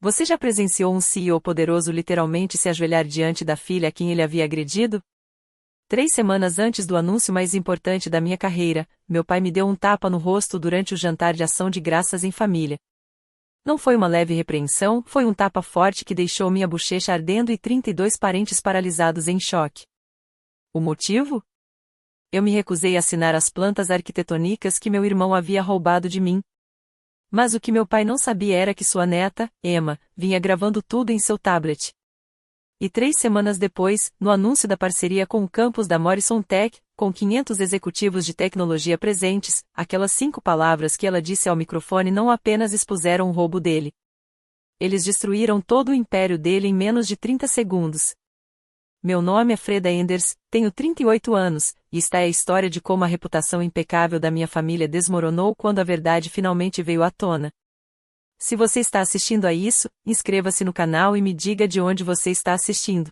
Você já presenciou um CEO poderoso literalmente se ajoelhar diante da filha a quem ele havia agredido? 3 semanas antes do anúncio mais importante da minha carreira, meu pai me deu um tapa no rosto durante o jantar de ação de graças em família. Não foi uma leve repreensão, foi um tapa forte que deixou minha bochecha ardendo e 32 parentes paralisados em choque. O motivo? Eu me recusei a assinar as plantas arquitetônicas que meu irmão havia roubado de mim. Mas o que meu pai não sabia era que sua neta, Emma, vinha gravando tudo em seu tablet. E 3 semanas depois, no anúncio da parceria com o campus da Morrison Tech, com 500 executivos de tecnologia presentes, aquelas 5 palavras que ela disse ao microfone não apenas expuseram o roubo dele. Eles destruíram todo o império dele em menos de 30 segundos. Meu nome é Freda Enders, tenho 38 anos, e esta é a história de como a reputação impecável da minha família desmoronou quando a verdade finalmente veio à tona. Se você está assistindo a isso, inscreva-se no canal e me diga de onde você está assistindo.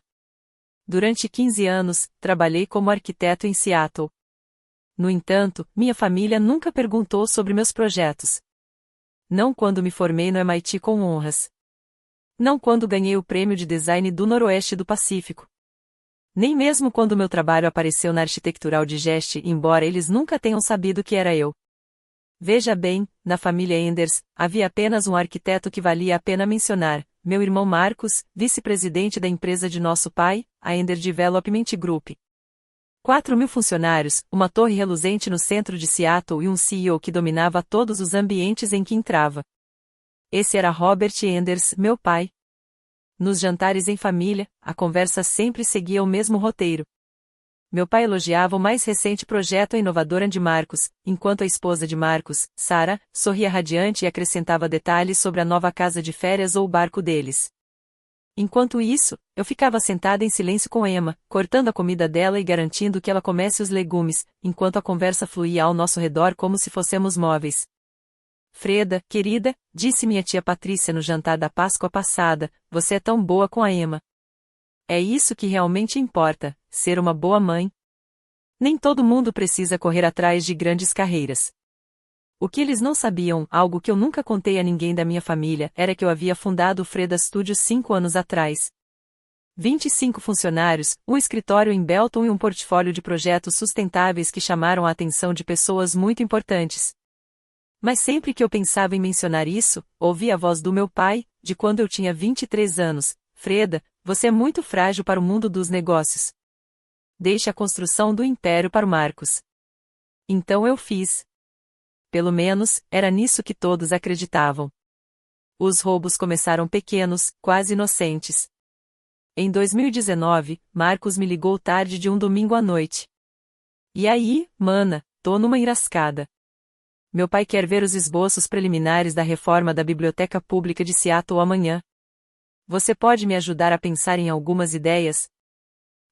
Durante 15 anos, trabalhei como arquiteto em Seattle. No entanto, minha família nunca perguntou sobre meus projetos. Não quando me formei no MIT com honras. Não quando ganhei o prêmio de design do Noroeste do Pacífico. Nem mesmo quando meu trabalho apareceu na Architectural Digest, embora eles nunca tenham sabido que era eu. Veja bem, na família Enders, havia apenas um arquiteto que valia a pena mencionar, meu irmão Marcos, vice-presidente da empresa de nosso pai, a Ender Development Group. 4.000 funcionários, uma torre reluzente no centro de Seattle e um CEO que dominava todos os ambientes em que entrava. Esse era Robert Enders, meu pai. Nos jantares em família, a conversa sempre seguia o mesmo roteiro. Meu pai elogiava o mais recente projeto inovador de Marcos, enquanto a esposa de Marcos, Sarah, sorria radiante e acrescentava detalhes sobre a nova casa de férias ou o barco deles. Enquanto isso, eu ficava sentada em silêncio com Emma, cortando a comida dela e garantindo que ela comesse os legumes, enquanto a conversa fluía ao nosso redor como se fôssemos móveis. Freda, querida, disse minha tia Patrícia no jantar da Páscoa passada, você é tão boa com a Emma. É isso que realmente importa, ser uma boa mãe. Nem todo mundo precisa correr atrás de grandes carreiras. O que eles não sabiam, algo que eu nunca contei a ninguém da minha família, era que eu havia fundado o Freda Studios 5 anos atrás. 25 funcionários, um escritório em Belton e um portfólio de projetos sustentáveis que chamaram a atenção de pessoas muito importantes. Mas sempre que eu pensava em mencionar isso, ouvi a voz do meu pai, de quando eu tinha 23 anos, Freda, você é muito frágil para o mundo dos negócios. Deixe a construção do império para o Marcos. Então eu fiz. Pelo menos, era nisso que todos acreditavam. Os roubos começaram pequenos, quase inocentes. Em 2019, Marcos me ligou tarde de um domingo à noite. E aí, mana, tô numa enrascada. Meu pai quer ver os esboços preliminares da reforma da Biblioteca Pública de Seattle amanhã. Você pode me ajudar a pensar em algumas ideias?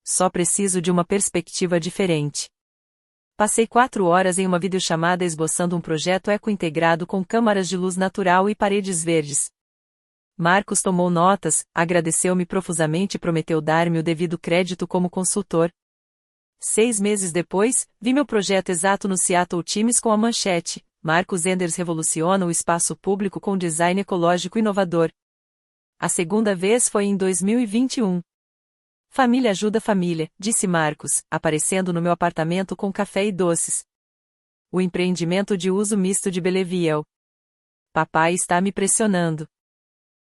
Só preciso de uma perspectiva diferente. Passei 4 horas em uma videochamada esboçando um projeto eco-integrado com câmaras de luz natural e paredes verdes. Marcos tomou notas, agradeceu-me profusamente e prometeu dar-me o devido crédito como consultor. 6 meses depois, vi meu projeto exato no Seattle Times com a manchete: Marcos Enders revoluciona o espaço público com design ecológico inovador. A segunda vez foi em 2021. Família ajuda família, disse Marcos, aparecendo no meu apartamento com café e doces. O empreendimento de uso misto de Belleville. Papai está me pressionando.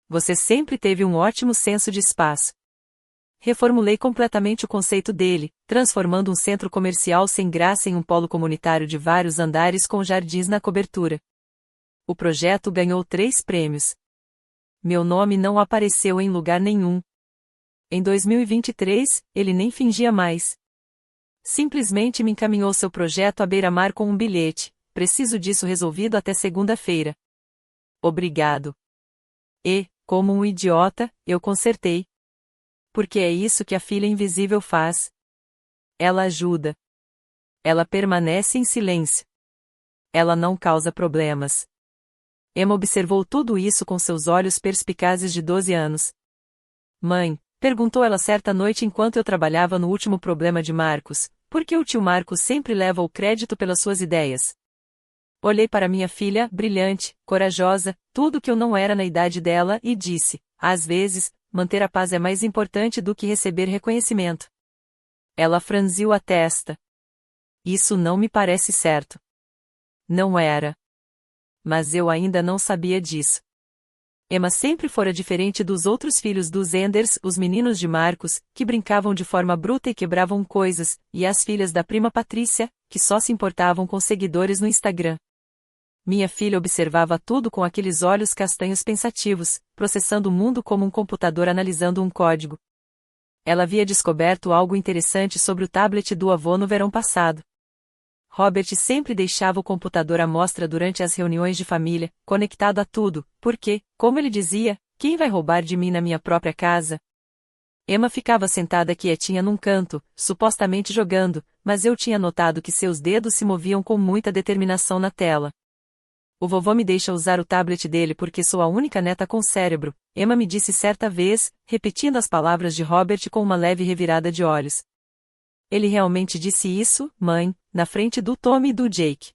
Você sempre teve um ótimo senso de espaço. Reformulei completamente o conceito dele, transformando um centro comercial sem graça em um polo comunitário de vários andares com jardins na cobertura. O projeto ganhou 3 prêmios. Meu nome não apareceu em lugar nenhum. Em 2023, ele nem fingia mais. Simplesmente me encaminhou seu projeto à beira-mar com um bilhete: preciso disso resolvido até segunda-feira. Obrigado. E, como um idiota, eu consertei. Porque é isso que a filha invisível faz. Ela ajuda. Ela permanece em silêncio. Ela não causa problemas. Emma observou tudo isso com seus olhos perspicazes de 12 anos. Mãe, perguntou ela certa noite enquanto eu trabalhava no último problema de Marcos, por que o tio Marcos sempre leva o crédito pelas suas ideias? Olhei para minha filha, brilhante, corajosa, tudo que eu não era na idade dela, e disse: às vezes, manter a paz é mais importante do que receber reconhecimento. Ela franziu a testa. Isso não me parece certo. Não era. Mas eu ainda não sabia disso. Emma sempre fora diferente dos outros filhos dos Enders, os meninos de Marcos, que brincavam de forma bruta e quebravam coisas, e as filhas da prima Patrícia, que só se importavam com seguidores no Instagram. Minha filha observava tudo com aqueles olhos castanhos pensativos, processando o mundo como um computador analisando um código. Ela havia descoberto algo interessante sobre o tablet do avô no verão passado. Robert sempre deixava o computador à mostra durante as reuniões de família, conectado a tudo, porque, como ele dizia, quem vai roubar de mim na minha própria casa? Emma ficava sentada quietinha num canto, supostamente jogando, mas eu tinha notado que seus dedos se moviam com muita determinação na tela. O vovô me deixa usar o tablet dele porque sou a única neta com cérebro, Emma me disse certa vez, repetindo as palavras de Robert com uma leve revirada de olhos. Ele realmente disse isso, mãe, na frente do Tommy e do Jake.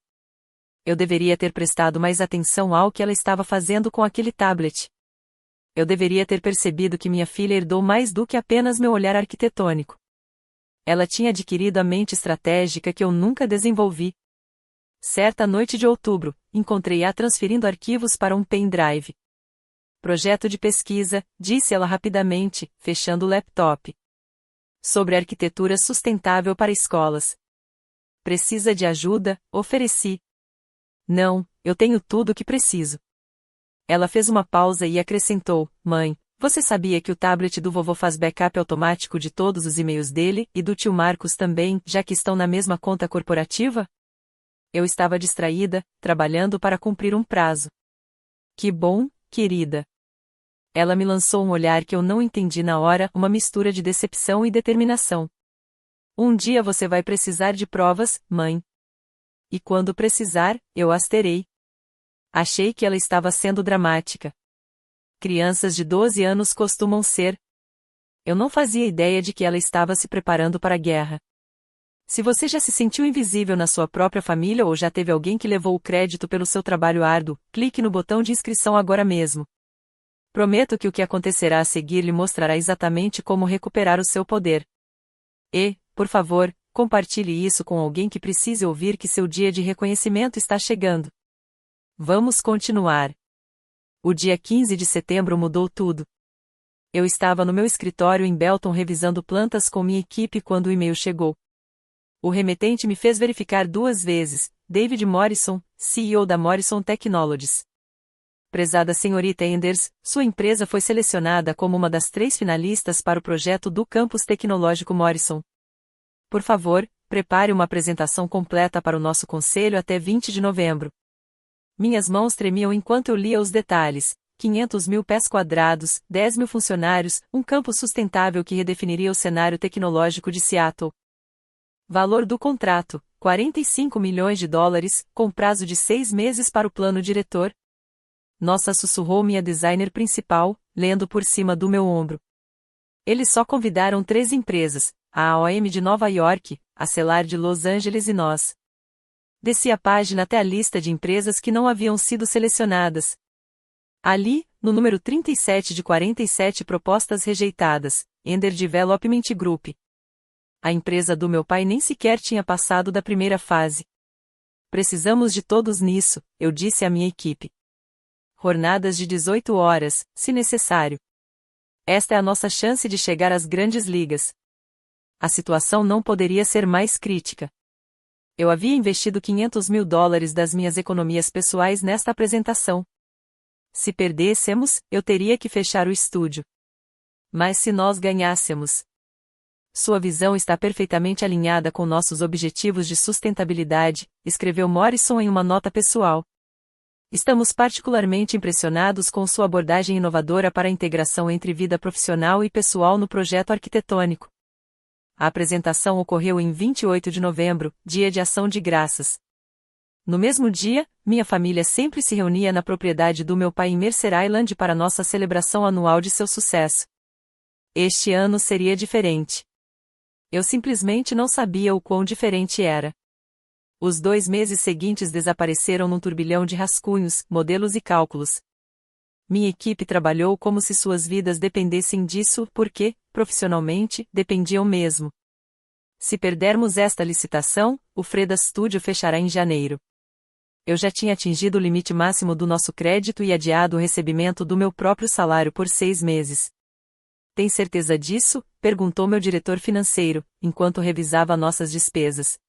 Eu deveria ter prestado mais atenção ao que ela estava fazendo com aquele tablet. Eu deveria ter percebido que minha filha herdou mais do que apenas meu olhar arquitetônico. Ela tinha adquirido a mente estratégica que eu nunca desenvolvi. Certa noite de outubro, encontrei-a transferindo arquivos para um pendrive. Projeto de pesquisa, disse ela rapidamente, fechando o laptop. Sobre arquitetura sustentável para escolas. Precisa de ajuda? Ofereci. Não, eu tenho tudo o que preciso. Ela fez uma pausa e acrescentou: mãe, você sabia que o tablet do vovô faz backup automático de todos os e-mails dele, e do tio Marcos também, já que estão na mesma conta corporativa? Eu estava distraída, trabalhando para cumprir um prazo. Que bom, querida. Ela me lançou um olhar que eu não entendi na hora, uma mistura de decepção e determinação. Um dia você vai precisar de provas, mãe. E quando precisar, eu as terei. Achei que ela estava sendo dramática. Crianças de 12 anos costumam ser. Eu não fazia ideia de que ela estava se preparando para a guerra. Se você já se sentiu invisível na sua própria família ou já teve alguém que levou o crédito pelo seu trabalho árduo, clique no botão de inscrição agora mesmo. Prometo que o que acontecerá a seguir lhe mostrará exatamente como recuperar o seu poder. E, por favor, compartilhe isso com alguém que precise ouvir que seu dia de reconhecimento está chegando. Vamos continuar. O dia 15 de setembro mudou tudo. Eu estava no meu escritório em Belton revisando plantas com minha equipe quando o e-mail chegou. O remetente me fez verificar 2 vezes, David Morrison, CEO da Morrison Technologies. Prezada senhorita Enders, sua empresa foi selecionada como uma das 3 finalistas para o projeto do Campus Tecnológico Morrison. Por favor, prepare uma apresentação completa para o nosso conselho até 20 de novembro. Minhas mãos tremiam enquanto eu lia os detalhes. 500 mil pés quadrados, 10 mil funcionários, um campus sustentável que redefiniria o cenário tecnológico de Seattle. Valor do contrato, $45 milhões, com prazo de 6 meses para o plano diretor. Nossa, sussurrou minha designer principal, lendo por cima do meu ombro. Eles só convidaram 3 empresas, a AOM de Nova York, a Celar de Los Angeles e nós. Desci a página até a lista de empresas que não haviam sido selecionadas. Ali, no número 37 de 47 propostas rejeitadas, Ender Development Group. A empresa do meu pai nem sequer tinha passado da primeira fase. Precisamos de todos nisso, eu disse à minha equipe. Jornadas de 18 horas, se necessário. Esta é a nossa chance de chegar às grandes ligas. A situação não poderia ser mais crítica. Eu havia investido $500 mil das minhas economias pessoais nesta apresentação. Se perdêssemos, eu teria que fechar o estúdio. Mas se nós ganhássemos... Sua visão está perfeitamente alinhada com nossos objetivos de sustentabilidade, escreveu Morrison em uma nota pessoal. Estamos particularmente impressionados com sua abordagem inovadora para a integração entre vida profissional e pessoal no projeto arquitetônico. A apresentação ocorreu em 28 de novembro, dia de Ação de Graças. No mesmo dia, minha família sempre se reunia na propriedade do meu pai em Mercer Island para nossa celebração anual de seu sucesso. Este ano seria diferente. Eu simplesmente não sabia o quão diferente era. Os 2 meses seguintes desapareceram num turbilhão de rascunhos, modelos e cálculos. Minha equipe trabalhou como se suas vidas dependessem disso, porque, profissionalmente, dependiam mesmo. Se perdermos esta licitação, o Freda Studio fechará em janeiro. Eu já tinha atingido o limite máximo do nosso crédito e adiado o recebimento do meu próprio salário por 6 meses. Tem certeza disso? Perguntou meu diretor financeiro, enquanto revisava nossas despesas.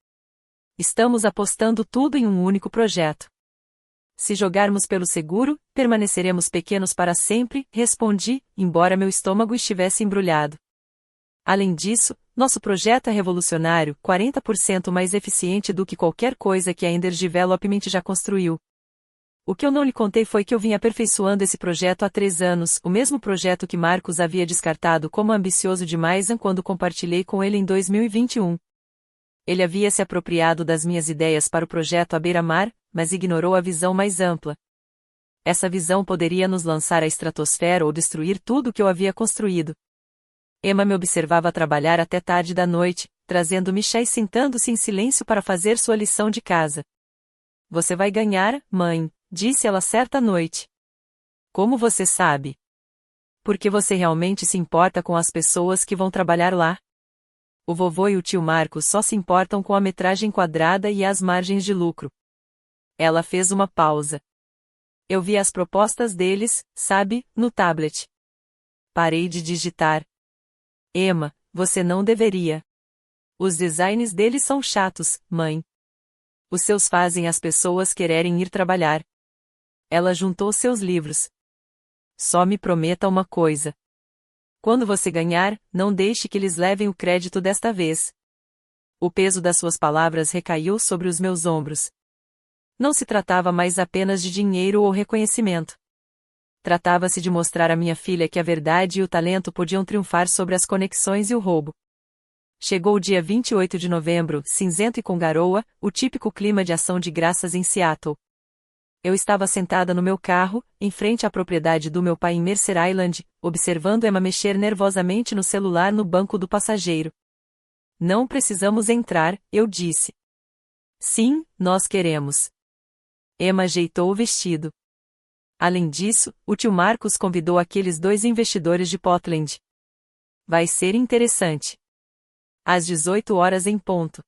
Estamos apostando tudo em um único projeto. Se jogarmos pelo seguro, permaneceremos pequenos para sempre, respondi, embora meu estômago estivesse embrulhado. Além disso, nosso projeto é revolucionário, 40% mais eficiente do que qualquer coisa que a Ender Development já construiu. O que eu não lhe contei foi que eu vim aperfeiçoando esse projeto há 3 anos, o mesmo projeto que Marcos havia descartado como ambicioso demais quando compartilhei com ele em 2021. Ele havia se apropriado das minhas ideias para o projeto à beira-mar, mas ignorou a visão mais ampla. Essa visão poderia nos lançar à estratosfera ou destruir tudo o que eu havia construído. Emma me observava trabalhar até tarde da noite, trazendo-me chá e sentando-se em silêncio para fazer sua lição de casa. Você vai ganhar, mãe, disse ela certa noite. Como você sabe? Porque você realmente se importa com as pessoas que vão trabalhar lá? O vovô e o tio Marcos só se importam com a metragem quadrada e as margens de lucro. Ela fez uma pausa. Eu vi as propostas deles, sabe, no tablet. Parei de digitar. Emma, você não deveria. Os designs deles são chatos, mãe. Os seus fazem as pessoas quererem ir trabalhar. Ela juntou seus livros. Só me prometa uma coisa. Quando você ganhar, não deixe que eles levem o crédito desta vez. O peso das suas palavras recaiu sobre os meus ombros. Não se tratava mais apenas de dinheiro ou reconhecimento. Tratava-se de mostrar à minha filha que a verdade e o talento podiam triunfar sobre as conexões e o roubo. Chegou o dia 28 de novembro, cinzento e com garoa, o típico clima de ação de graças em Seattle. Eu estava sentada no meu carro, em frente à propriedade do meu pai em Mercer Island, observando Emma mexer nervosamente no celular no banco do passageiro. Não precisamos entrar, eu disse. Sim, nós queremos. Emma ajeitou o vestido. Além disso, o tio Marcos convidou aqueles 2 investidores de Portland. Vai ser interessante. Às 18 horas em ponto.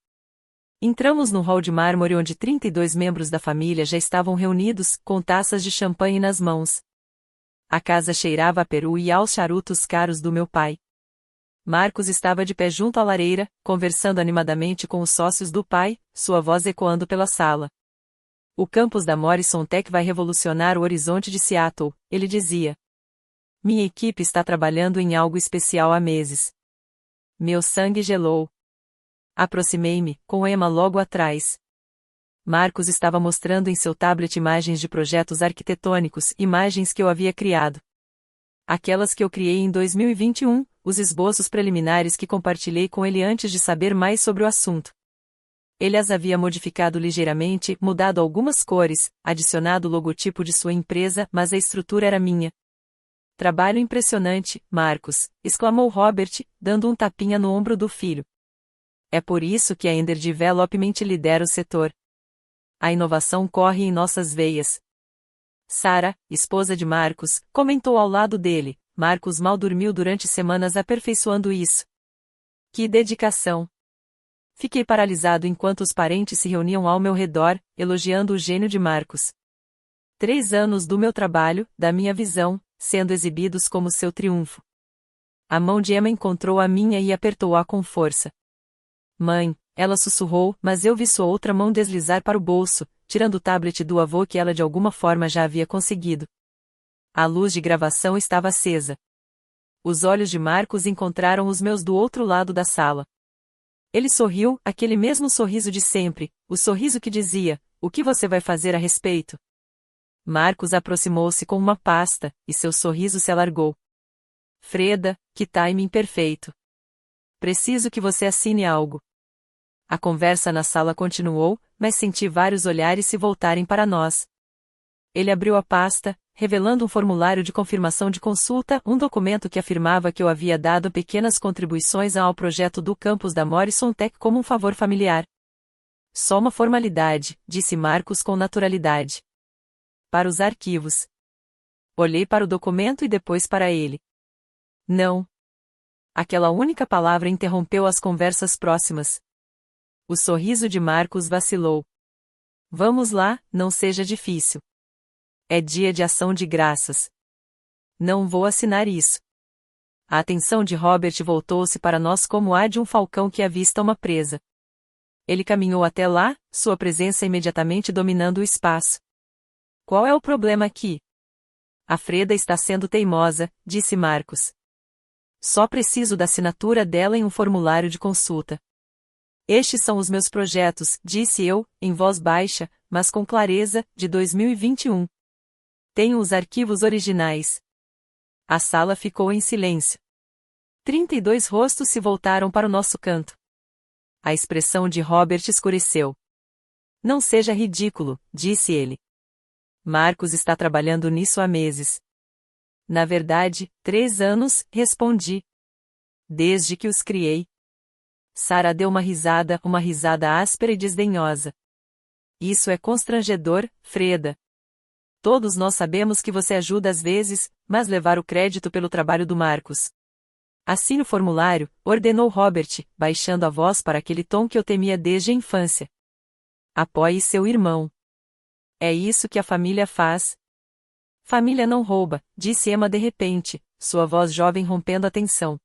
Entramos no hall de mármore onde 32 membros da família já estavam reunidos, com taças de champanhe nas mãos. A casa cheirava a peru e aos charutos caros do meu pai. Marcos estava de pé junto à lareira, conversando animadamente com os sócios do pai, sua voz ecoando pela sala. O campus da Morrison Tech vai revolucionar o horizonte de Seattle, ele dizia. Minha equipe está trabalhando em algo especial há meses. Meu sangue gelou. Aproximei-me, com Emma logo atrás. Marcos estava mostrando em seu tablet imagens de projetos arquitetônicos, imagens que eu havia criado. Aquelas que eu criei em 2021, os esboços preliminares que compartilhei com ele antes de saber mais sobre o assunto. Ele as havia modificado ligeiramente, mudado algumas cores, adicionado o logotipo de sua empresa, mas a estrutura era minha. Trabalho impressionante, Marcos, exclamou Robert, dando um tapinha no ombro do filho. É por isso que a Ender Development lidera o setor. A inovação corre em nossas veias. Sarah, esposa de Marcos, comentou ao lado dele. Marcos mal dormiu durante semanas aperfeiçoando isso. Que dedicação! Fiquei paralisado enquanto os parentes se reuniam ao meu redor, elogiando o gênio de Marcos. 3 anos do meu trabalho, da minha visão, sendo exibidos como seu triunfo. A mão de Emma encontrou a minha e apertou-a com força. Mãe, ela sussurrou, mas eu vi sua outra mão deslizar para o bolso, tirando o tablet do avô que ela de alguma forma já havia conseguido. A luz de gravação estava acesa. Os olhos de Marcos encontraram os meus do outro lado da sala. Ele sorriu, aquele mesmo sorriso de sempre, o sorriso que dizia, o que você vai fazer a respeito? Marcos aproximou-se com uma pasta, e seu sorriso se alargou. Freda, que timing perfeito. Preciso que você assine algo. A conversa na sala continuou, mas senti vários olhares se voltarem para nós. Ele abriu a pasta, revelando um formulário de confirmação de consulta, um documento que afirmava que eu havia dado pequenas contribuições ao projeto do campus da Morrison Tech como um favor familiar. Só uma formalidade, disse Marcos com naturalidade. Para os arquivos. Olhei para o documento e depois para ele. Não. Aquela única palavra interrompeu as conversas próximas. O sorriso de Marcos vacilou. Vamos lá, não seja difícil. É dia de ação de graças. Não vou assinar isso. A atenção de Robert voltou-se para nós como a de um falcão que avista uma presa. Ele caminhou até lá, sua presença imediatamente dominando o espaço. Qual é o problema aqui? A Freda está sendo teimosa, disse Marcos. Só preciso da assinatura dela em um formulário de consulta. Estes são os meus projetos, disse eu, em voz baixa, mas com clareza, de 2021. Tenho os arquivos originais. A sala ficou em silêncio. 32 rostos se voltaram para o nosso canto. A expressão de Robert escureceu. Não seja ridículo, disse ele. Marcos está trabalhando nisso há meses. Na verdade, 3 anos, respondi. Desde que os criei. Sarah deu uma risada áspera e desdenhosa. Isso é constrangedor, Freda. Todos nós sabemos que você ajuda às vezes, mas levar o crédito pelo trabalho do Marcos. Assine o formulário, ordenou Robert, baixando a voz para aquele tom que eu temia desde a infância. Apoie seu irmão. É isso que a família faz. Família não rouba, disse Emma de repente, sua voz jovem rompendo a tensão.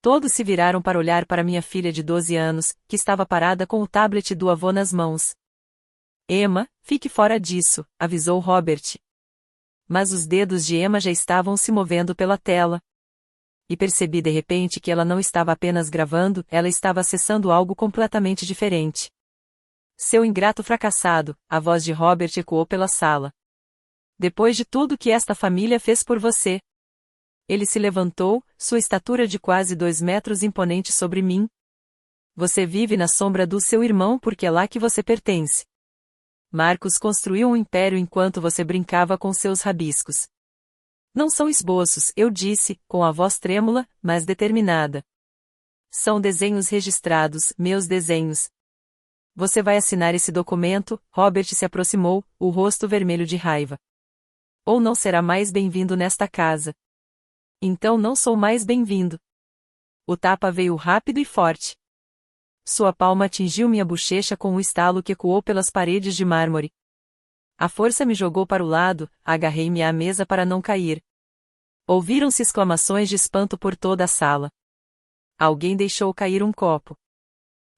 Todos se viraram para olhar para minha filha de 12 anos, que estava parada com o tablet do avô nas mãos. Emma, fique fora disso, avisou Robert. Mas os dedos de Emma já estavam se movendo pela tela. E percebi de repente que ela não estava apenas gravando, ela estava acessando algo completamente diferente. Seu ingrato fracassado, a voz de Robert ecoou pela sala. Depois de tudo que esta família fez por você. Ele se levantou, sua estatura de quase 2 metros imponente sobre mim. Você vive na sombra do seu irmão porque é lá que você pertence. Marcos construiu um império enquanto você brincava com seus rabiscos. Não são esboços, eu disse, com a voz trêmula, mas determinada. São desenhos registrados, meus desenhos. Você vai assinar esse documento? Robert se aproximou, o rosto vermelho de raiva. Ou não será mais bem-vindo nesta casa. Então não sou mais bem-vindo. O tapa veio rápido e forte. Sua palma atingiu minha bochecha com um estalo que ecoou pelas paredes de mármore. A força me jogou para o lado, agarrei-me à mesa para não cair. Ouviram-se exclamações de espanto por toda a sala. Alguém deixou cair um copo.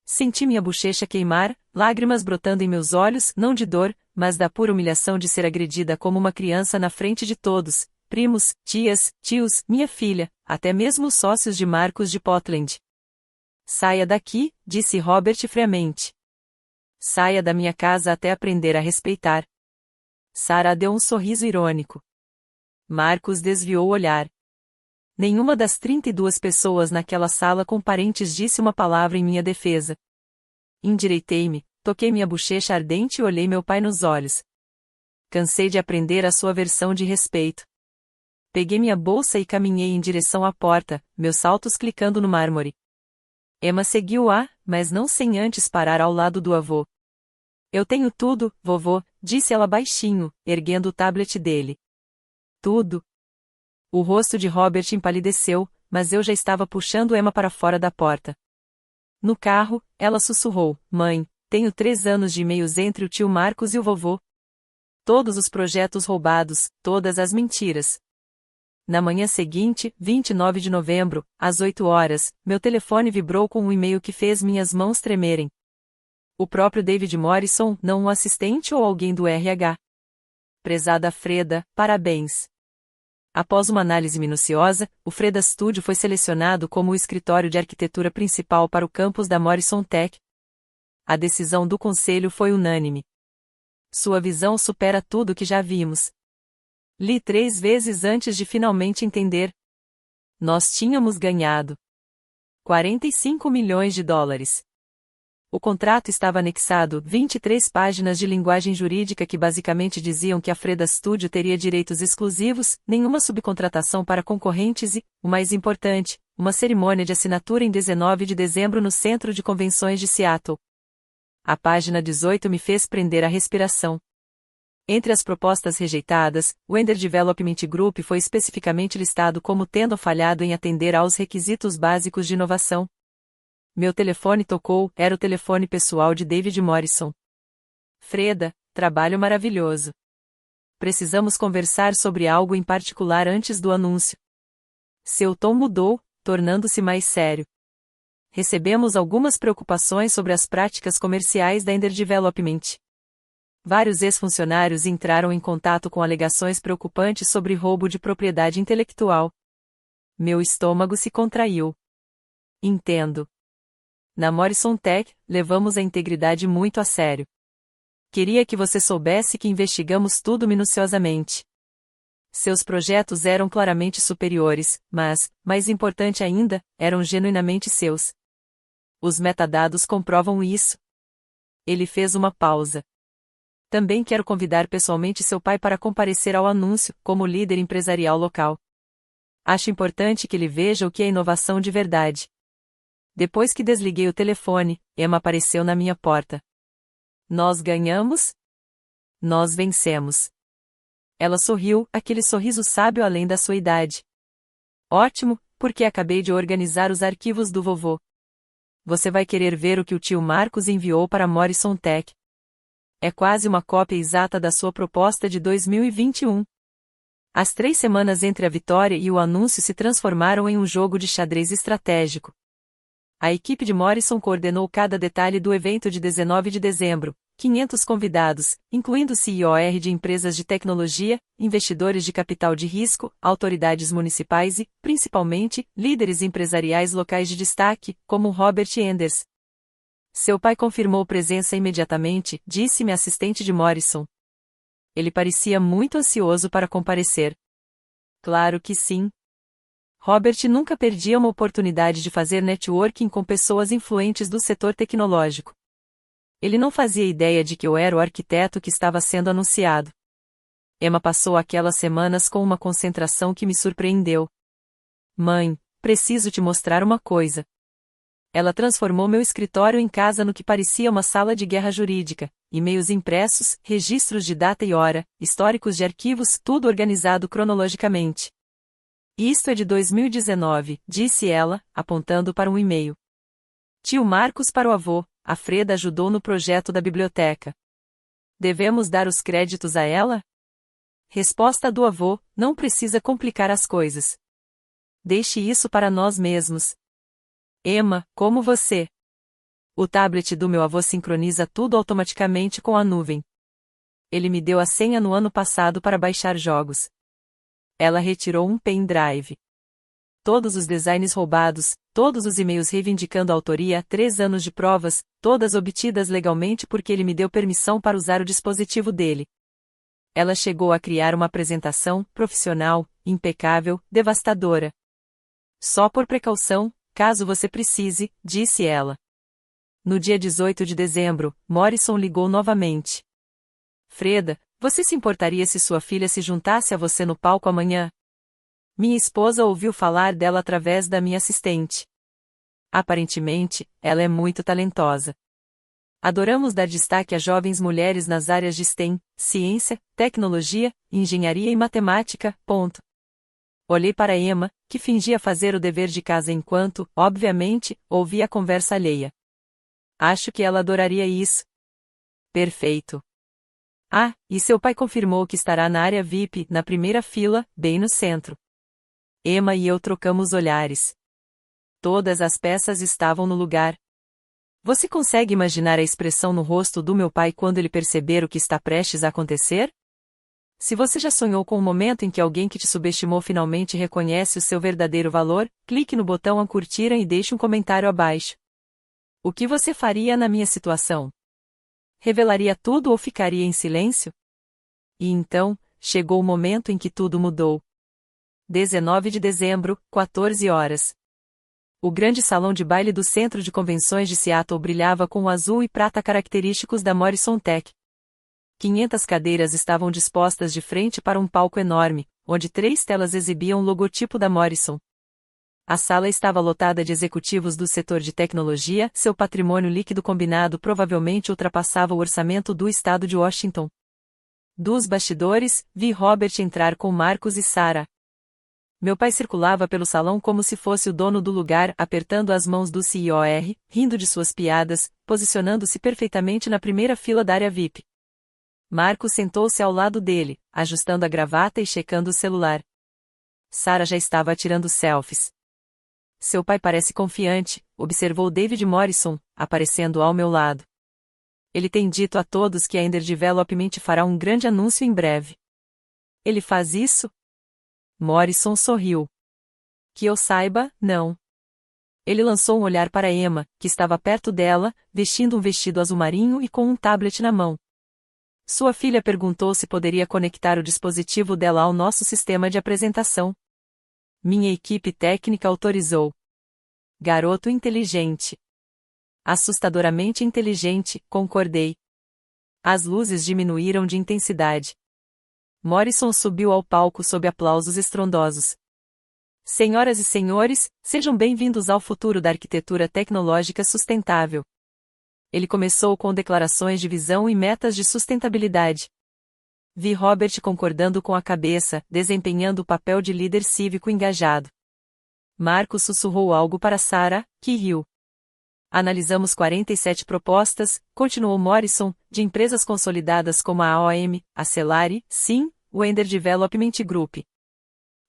Senti minha bochecha queimar, lágrimas brotando em meus olhos, não de dor, mas da pura humilhação de ser agredida como uma criança na frente de todos, primos, tias, tios, minha filha, até mesmo os sócios de Marcos de Portland. Saia daqui, disse Robert friamente. Saia da minha casa até aprender a respeitar. Sarah deu um sorriso irônico. Marcos desviou o olhar. Nenhuma das 32 pessoas naquela sala com parentes disse uma palavra em minha defesa. Endireitei-me, toquei minha bochecha ardente e olhei meu pai nos olhos. Cansei de aprender a sua versão de respeito. Peguei minha bolsa e caminhei em direção à porta, meus saltos clicando no mármore. Emma seguiu-a, mas não sem antes parar ao lado do avô. Eu tenho tudo, vovô, disse ela baixinho, erguendo o tablet dele. Tudo. O rosto de Robert empalideceu, mas eu já estava puxando Emma para fora da porta. No carro, ela sussurrou, mãe, tenho 3 anos de e-mails entre o tio Marcos e o vovô. Todos os projetos roubados, todas as mentiras. Na manhã seguinte, 29 de novembro, às 8 horas, meu telefone vibrou com um e-mail que fez minhas mãos tremerem. O próprio David Morrison, não um assistente ou alguém do RH. Prezada Freda, parabéns. Após uma análise minuciosa, o Freda Studio foi selecionado como o escritório de arquitetura principal para o campus da Morrison Tech. A decisão do conselho foi unânime. Sua visão supera tudo o que já vimos. Li 3 vezes antes de finalmente entender. Nós tínhamos ganhado 45 milhões de dólares. O contrato estava anexado 23 páginas de linguagem jurídica que basicamente diziam que a Freda Studio teria direitos exclusivos, nenhuma subcontratação para concorrentes e, o mais importante, uma cerimônia de assinatura em 19 de dezembro no Centro de Convenções de Seattle. A página 18 me fez prender a respiração. Entre as propostas rejeitadas, o Ender Development Group foi especificamente listado como tendo falhado em atender aos requisitos básicos de inovação. Meu telefone tocou, era o telefone pessoal de David Morrison. Freda, trabalho maravilhoso. Precisamos conversar sobre algo em particular antes do anúncio. Seu tom mudou, tornando-se mais sério. Recebemos algumas preocupações sobre as práticas comerciais da Ender Development. Vários ex-funcionários entraram em contato com alegações preocupantes sobre roubo de propriedade intelectual. Meu estômago se contraiu. Entendo. Na Morrison Tech, levamos a integridade muito a sério. Queria que você soubesse que investigamos tudo minuciosamente. Seus projetos eram claramente superiores, mas, mais importante ainda, eram genuinamente seus. Os metadados comprovam isso. Ele fez uma pausa. Também quero convidar pessoalmente seu pai para comparecer ao anúncio, como líder empresarial local. Acho importante que ele veja o que é inovação de verdade. Depois que desliguei o telefone, Emma apareceu na minha porta. Nós ganhamos? Nós vencemos. Ela sorriu, aquele sorriso sábio além da sua idade. Ótimo, porque acabei de organizar os arquivos do vovô. Você vai querer ver o que o tio Marcos enviou para a Morrison Tech. É quase uma cópia exata da sua proposta de 2021. As 3 semanas entre a vitória e o anúncio se transformaram em um jogo de xadrez estratégico. A equipe de Morrison coordenou cada detalhe do evento de 19 de dezembro, 500 convidados, incluindo CEOs de empresas de tecnologia, investidores de capital de risco, autoridades municipais e, principalmente, líderes empresariais locais de destaque, como Robert Enders. Seu pai confirmou presença imediatamente, disse-me a assistente de Morrison. Ele parecia muito ansioso para comparecer. Claro que sim. Robert nunca perdia uma oportunidade de fazer networking com pessoas influentes do setor tecnológico. Ele não fazia ideia de que eu era o arquiteto que estava sendo anunciado. Emma passou aquelas semanas com uma concentração que me surpreendeu. Mãe, preciso te mostrar uma coisa. Ela transformou meu escritório em casa no que parecia uma sala de guerra jurídica, e-mails impressos, registros de data e hora, históricos de arquivos, tudo organizado cronologicamente. Isto é de 2019, disse ela, apontando para um e-mail. Tio Marcos para o avô, a Freda ajudou no projeto da biblioteca. Devemos dar os créditos a ela? Resposta do avô, não precisa complicar as coisas. Deixe isso para nós mesmos. Emma, como você? O tablet do meu avô sincroniza tudo automaticamente com a nuvem. Ele me deu a senha no ano passado para baixar jogos. Ela retirou um pendrive. Todos os designs roubados, todos os e-mails reivindicando a autoria, 3 anos de provas, todas obtidas legalmente porque ele me deu permissão para usar o dispositivo dele. Ela chegou a criar uma apresentação, profissional, impecável, devastadora. Só por precaução, caso você precise, disse ela. No dia 18 de dezembro, Morrison ligou novamente. Freda, você se importaria se sua filha se juntasse a você no palco amanhã? Minha esposa ouviu falar dela através da minha assistente. Aparentemente, ela é muito talentosa. Adoramos dar destaque a jovens mulheres nas áreas de STEM, ciência, tecnologia, engenharia e matemática, ponto. Olhei para Emma, que fingia fazer o dever de casa enquanto, obviamente, ouvia a conversa alheia. Acho que ela adoraria isso. Perfeito. Ah, e seu pai confirmou que estará na área VIP, na primeira fila, bem no centro. Emma e eu trocamos olhares. Todas as peças estavam no lugar. Você consegue imaginar a expressão no rosto do meu pai quando ele perceber o que está prestes a acontecer? Se você já sonhou com o momento em que alguém que te subestimou finalmente reconhece o seu verdadeiro valor, clique no botão curtir e deixe um comentário abaixo. O que você faria na minha situação? Revelaria tudo ou ficaria em silêncio? E então, chegou o momento em que tudo mudou. 19 de dezembro, 14 horas. O grande salão de baile do Centro de Convenções de Seattle brilhava com o azul e prata característicos da Morrison Tech. 500 cadeiras estavam dispostas de frente para um palco enorme, onde 3 telas exibiam o logotipo da Morrison. A sala estava lotada de executivos do setor de tecnologia, seu patrimônio líquido combinado provavelmente ultrapassava o orçamento do estado de Washington. Dos bastidores, vi Robert entrar com Marcus e Sarah. Meu pai circulava pelo salão como se fosse o dono do lugar, apertando as mãos do CEO, rindo de suas piadas, posicionando-se perfeitamente na primeira fila da área VIP. Marcus sentou-se ao lado dele, ajustando a gravata e checando o celular. Sarah já estava tirando selfies. Seu pai parece confiante, observou David Morrison, aparecendo ao meu lado. Ele tem dito a todos que a Ender Development fará um grande anúncio em breve. Ele faz isso? Morrison sorriu. Que eu saiba, não. Ele lançou um olhar para Emma, que estava perto dela, vestindo um vestido azul marinho e com um tablet na mão. Sua filha perguntou se poderia conectar o dispositivo dela ao nosso sistema de apresentação. Minha equipe técnica autorizou. Garoto inteligente. Assustadoramente inteligente, concordei. As luzes diminuíram de intensidade. Morrison subiu ao palco sob aplausos estrondosos. Senhoras e senhores, sejam bem-vindos ao futuro da arquitetura tecnológica sustentável. Ele começou com declarações de visão e metas de sustentabilidade. Vi Robert concordando com a cabeça, desempenhando o papel de líder cívico engajado. Marcus sussurrou algo para Sarah, que riu. Analisamos 47 propostas, continuou Morrison, de empresas consolidadas como a AOM, a Celari, sim, o Ender Development Group.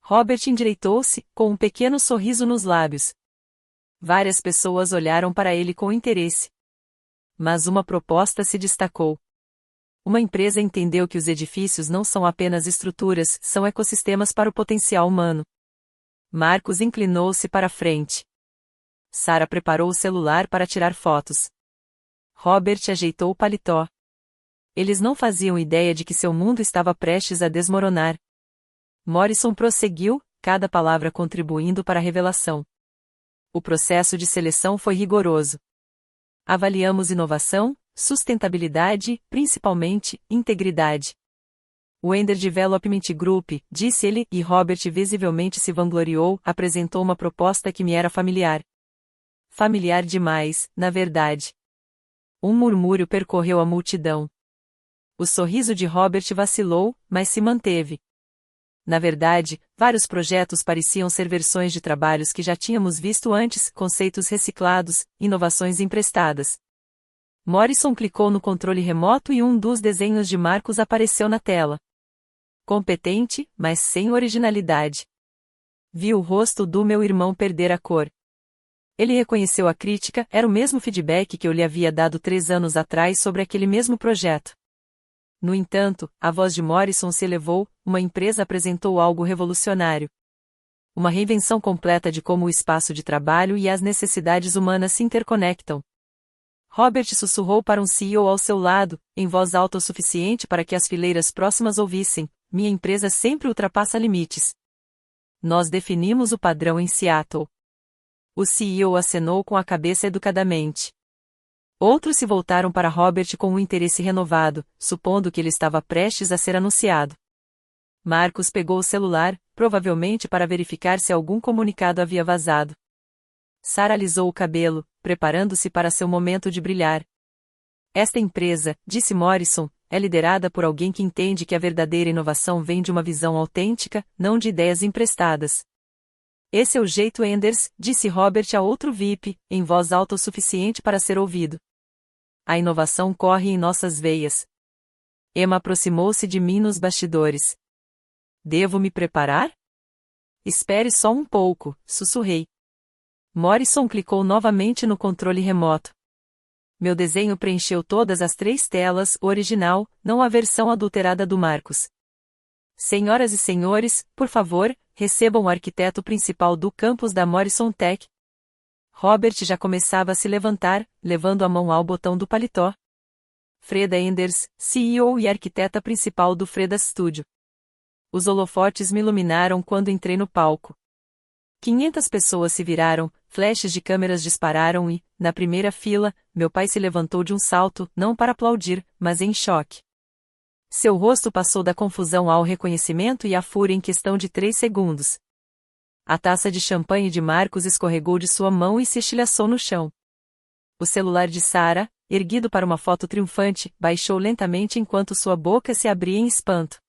Robert endireitou-se, com um pequeno sorriso nos lábios. Várias pessoas olharam para ele com interesse. Mas uma proposta se destacou. Uma empresa entendeu que os edifícios não são apenas estruturas, são ecossistemas para o potencial humano. Marcus inclinou-se para a frente. Sarah preparou o celular para tirar fotos. Robert ajeitou o paletó. Eles não faziam ideia de que seu mundo estava prestes a desmoronar. Morrison prosseguiu, cada palavra contribuindo para a revelação. O processo de seleção foi rigoroso. Avaliamos inovação, sustentabilidade, principalmente, integridade. O Ender Development Group, disse ele, e Robert visivelmente se vangloriou, apresentou uma proposta que me era familiar. Familiar demais, na verdade. Um murmúrio percorreu a multidão. O sorriso de Robert vacilou, mas se manteve. Na verdade, vários projetos pareciam ser versões de trabalhos que já tínhamos visto antes, conceitos reciclados, inovações emprestadas. Morrison clicou no controle remoto e um dos desenhos de Marcus apareceu na tela. Competente, mas sem originalidade. Vi o rosto do meu irmão perder a cor. Ele reconheceu a crítica, era o mesmo feedback que eu lhe havia dado 3 anos atrás sobre aquele mesmo projeto. No entanto, a voz de Morrison se elevou, uma empresa apresentou algo revolucionário. Uma reinvenção completa de como o espaço de trabalho e as necessidades humanas se interconectam. Robert sussurrou para um CEO ao seu lado, em voz alta o suficiente para que as fileiras próximas ouvissem: minha empresa sempre ultrapassa limites. Nós definimos o padrão em Seattle. O CEO acenou com a cabeça educadamente. Outros se voltaram para Robert com um interesse renovado, supondo que ele estava prestes a ser anunciado. Marcus pegou o celular, provavelmente para verificar se algum comunicado havia vazado. Sarah alisou o cabelo, preparando-se para seu momento de brilhar. Esta empresa, disse Morrison, é liderada por alguém que entende que a verdadeira inovação vem de uma visão autêntica, não de ideias emprestadas. Esse é o jeito Enders, disse Robert a outro VIP, em voz alta o suficiente para ser ouvido. A inovação corre em nossas veias. Emma aproximou-se de mim nos bastidores. Devo me preparar? Espere só um pouco, sussurrei. Morrison clicou novamente no controle remoto. Meu desenho preencheu todas as 3 telas, o original, não a versão adulterada do Marcus. Senhoras e senhores, por favor, recebam o arquiteto principal do campus da Morrison Tech. Robert já começava a se levantar, levando a mão ao botão do paletó. Freda Enders, CEO e arquiteta principal do Freda Studio. Os holofotes me iluminaram quando entrei no palco. 500 pessoas se viraram, flashes de câmeras dispararam e, na primeira fila, meu pai se levantou de um salto, não para aplaudir, mas em choque. Seu rosto passou da confusão ao reconhecimento e à fúria em questão de 3 segundos. A taça de champanhe de Marcos escorregou de sua mão e se estilhaçou no chão. O celular de Sarah, erguido para uma foto triunfante, baixou lentamente enquanto sua boca se abria em espanto.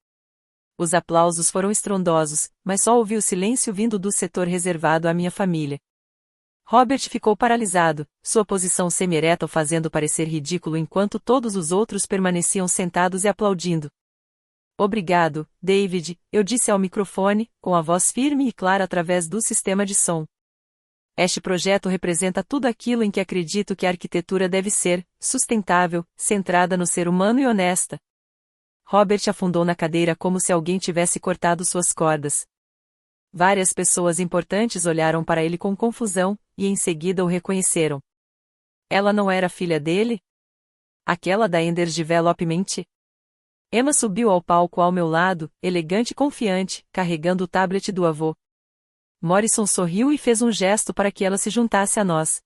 Os aplausos foram estrondosos, mas só ouvi o silêncio vindo do setor reservado à minha família. Robert ficou paralisado, sua posição semi-ereta o fazendo parecer ridículo enquanto todos os outros permaneciam sentados e aplaudindo. Obrigado, David, eu disse ao microfone, com a voz firme e clara através do sistema de som. Este projeto representa tudo aquilo em que acredito que a arquitetura deve ser: sustentável, centrada no ser humano e honesta. Robert afundou na cadeira como se alguém tivesse cortado suas cordas. Várias pessoas importantes olharam para ele com confusão, e em seguida o reconheceram. Ela não era filha dele? Aquela da Ender Development? Emma subiu ao palco ao meu lado, elegante e confiante, carregando o tablet do avô. Morrison sorriu e fez um gesto para que ela se juntasse a nós.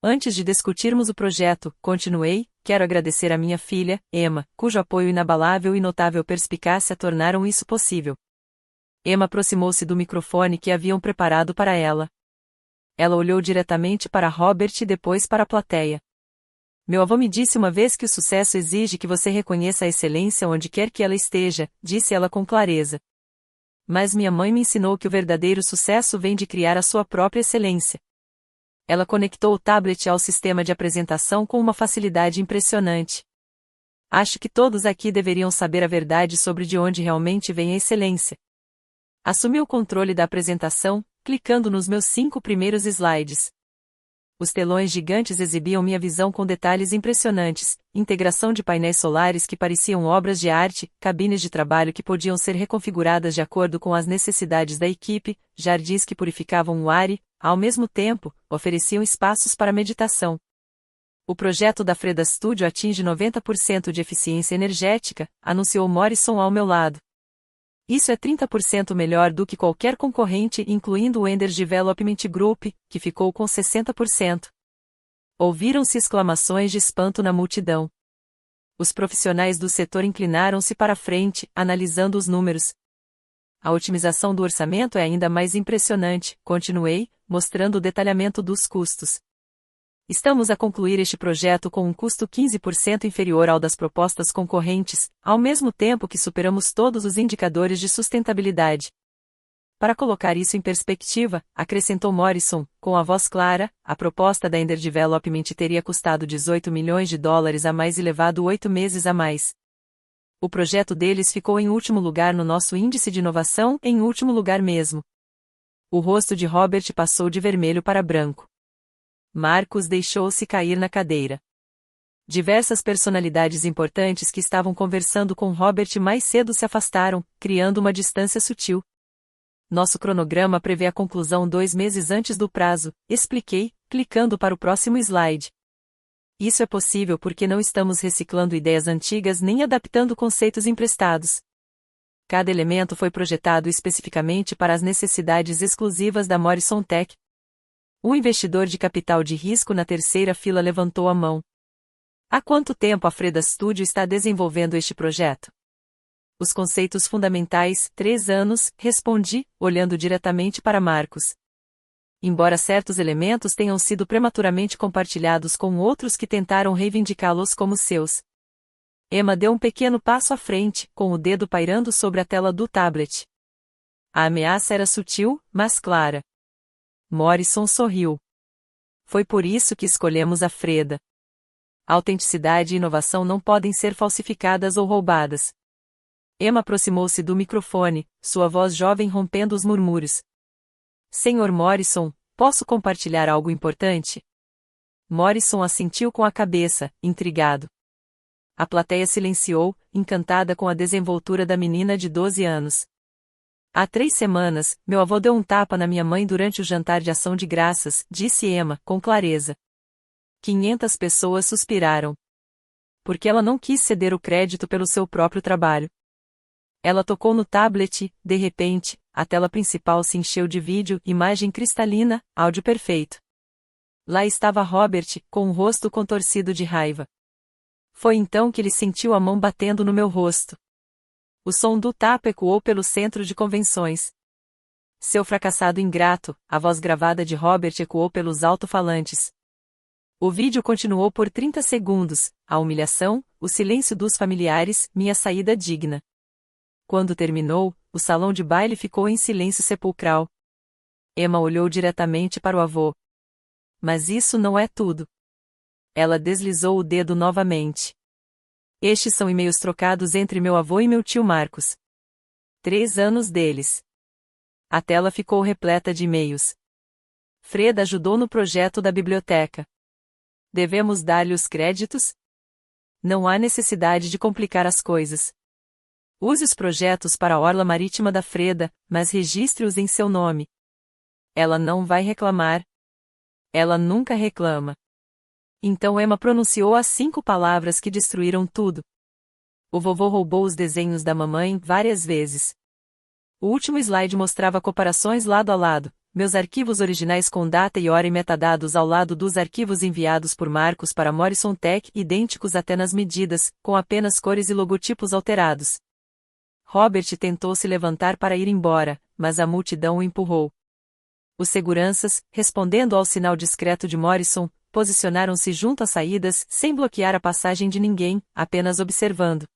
Antes de discutirmos o projeto, continuei, quero agradecer a minha filha, Emma, cujo apoio inabalável e notável perspicácia tornaram isso possível. Emma aproximou-se do microfone que haviam preparado para ela. Ela olhou diretamente para Robert e depois para a plateia. Meu avô me disse uma vez que o sucesso exige que você reconheça a excelência onde quer que ela esteja, disse ela com clareza. Mas minha mãe me ensinou que o verdadeiro sucesso vem de criar a sua própria excelência. Ela conectou o tablet ao sistema de apresentação com uma facilidade impressionante. Acho que todos aqui deveriam saber a verdade sobre de onde realmente vem a excelência. Assumi o controle da apresentação, clicando nos meus 5 primeiros slides. Os telões gigantes exibiam minha visão com detalhes impressionantes, integração de painéis solares que pareciam obras de arte, cabines de trabalho que podiam ser reconfiguradas de acordo com as necessidades da equipe, jardins que purificavam o ar e, ao mesmo tempo, ofereciam espaços para meditação. O projeto da Freda Studio atinge 90% de eficiência energética, anunciou Morrison ao meu lado. Isso é 30% melhor do que qualquer concorrente, incluindo o Ender Development Group, que ficou com 60%. Ouviram-se exclamações de espanto na multidão. Os profissionais do setor inclinaram-se para a frente, analisando os números. A otimização do orçamento é ainda mais impressionante, continuei, mostrando o detalhamento dos custos. Estamos a concluir este projeto com um custo 15% inferior ao das propostas concorrentes, ao mesmo tempo que superamos todos os indicadores de sustentabilidade. Para colocar isso em perspectiva, acrescentou Morrison, com a voz clara, a proposta da Ender Development teria custado $18 milhões a mais e levado 8 meses a mais. O projeto deles ficou em último lugar no nosso índice de inovação, em último lugar mesmo. O rosto de Robert passou de vermelho para branco. Marcos deixou-se cair na cadeira. Diversas personalidades importantes que estavam conversando com Robert mais cedo se afastaram, criando uma distância sutil. Nosso cronograma prevê a conclusão 2 meses antes do prazo, expliquei, clicando para o próximo slide. Isso é possível porque não estamos reciclando ideias antigas nem adaptando conceitos emprestados. Cada elemento foi projetado especificamente para as necessidades exclusivas da Morrison Tech. Um investidor de capital de risco na terceira fila levantou a mão. Há quanto tempo a Freda Studio está desenvolvendo este projeto? Os conceitos fundamentais, 3 anos, respondi, olhando diretamente para Marcos. Embora certos elementos tenham sido prematuramente compartilhados com outros que tentaram reivindicá-los como seus. Emma deu um pequeno passo à frente, com o dedo pairando sobre a tela do tablet. A ameaça era sutil, mas clara. Morrison sorriu. Foi por isso que escolhemos a Freda. Autenticidade e inovação não podem ser falsificadas ou roubadas. Emma aproximou-se do microfone, sua voz jovem rompendo os murmúrios. Senhor Morrison, posso compartilhar algo importante? Morrison assentiu com a cabeça, intrigado. A plateia silenciou, encantada com a desenvoltura da menina de 12 anos. Há 3 semanas, meu avô deu um tapa na minha mãe durante o jantar de ação de graças, disse Emma, com clareza. 500 pessoas suspiraram. Porque ela não quis ceder o crédito pelo seu próprio trabalho. Ela tocou no tablet, de repente, a tela principal se encheu de vídeo, imagem cristalina, áudio perfeito. Lá estava Robert, com o rosto contorcido de raiva. Foi então que ele sentiu a mão batendo no meu rosto. O som do tapa ecoou pelo centro de convenções. Seu fracassado ingrato, a voz gravada de Robert ecoou pelos alto-falantes. O vídeo continuou por 30 segundos, a humilhação, o silêncio dos familiares, minha saída digna. Quando terminou, o salão de baile ficou em silêncio sepulcral. Emma olhou diretamente para o avô. Mas isso não é tudo. Ela deslizou o dedo novamente. Estes são e-mails trocados entre meu avô e meu tio Marcos. 3 anos deles. A tela ficou repleta de e-mails. Fred ajudou no projeto da biblioteca. Devemos dar-lhe os créditos? Não há necessidade de complicar as coisas. Use os projetos para a orla marítima da Freda, mas registre-os em seu nome. Ela não vai reclamar. Ela nunca reclama. Então Emma pronunciou as 5 palavras que destruíram tudo. O vovô roubou os desenhos da mamãe várias vezes. O último slide mostrava comparações lado a lado, meus arquivos originais com data e hora e metadados ao lado dos arquivos enviados por Marcos para Morrison Tech, idênticos até nas medidas, com apenas cores e logotipos alterados. Robert tentou se levantar para ir embora, mas a multidão o empurrou. Os seguranças, respondendo ao sinal discreto de Morrison, posicionaram-se junto às saídas, sem bloquear a passagem de ninguém, apenas observando.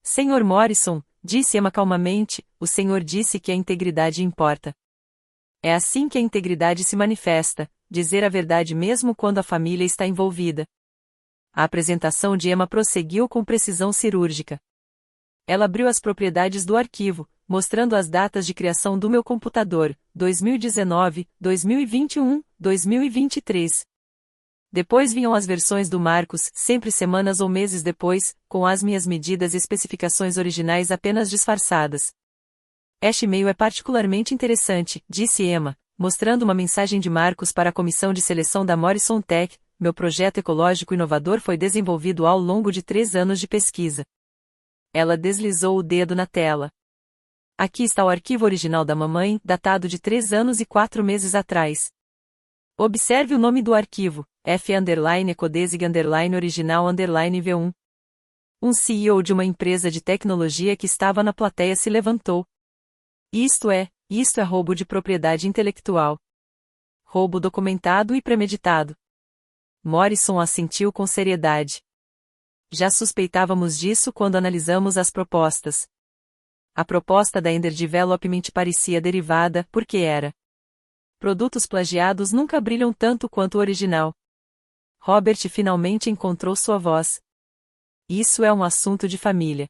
Senhor Morrison, disse Emma calmamente, o senhor disse que a integridade importa. É assim que a integridade se manifesta, dizer a verdade mesmo quando a família está envolvida. A apresentação de Emma prosseguiu com precisão cirúrgica. Ela abriu as propriedades do arquivo, mostrando as datas de criação do meu computador, 2019, 2021, 2023. Depois vinham as versões do Marcos, sempre semanas ou meses depois, com as minhas medidas e especificações originais apenas disfarçadas. Este e-mail é particularmente interessante, disse Emma, mostrando uma mensagem de Marcos para a comissão de seleção da Morrison Tech. Meu projeto ecológico inovador foi desenvolvido ao longo de 3 anos de pesquisa. Ela deslizou o dedo na tela. Aqui está o arquivo original da mamãe, datado de 3 anos e 4 meses atrás. Observe o nome do arquivo, F_ecodesig_original_v1. Um CEO de uma empresa de tecnologia que estava na plateia se levantou. Isto é roubo de propriedade intelectual. Roubo documentado e premeditado. Morrison assentiu com seriedade. Já suspeitávamos disso quando analisamos as propostas. A proposta da Ender Development parecia derivada, porque era. Produtos plagiados nunca brilham tanto quanto o original. Robert finalmente encontrou sua voz. Isso é um assunto de família.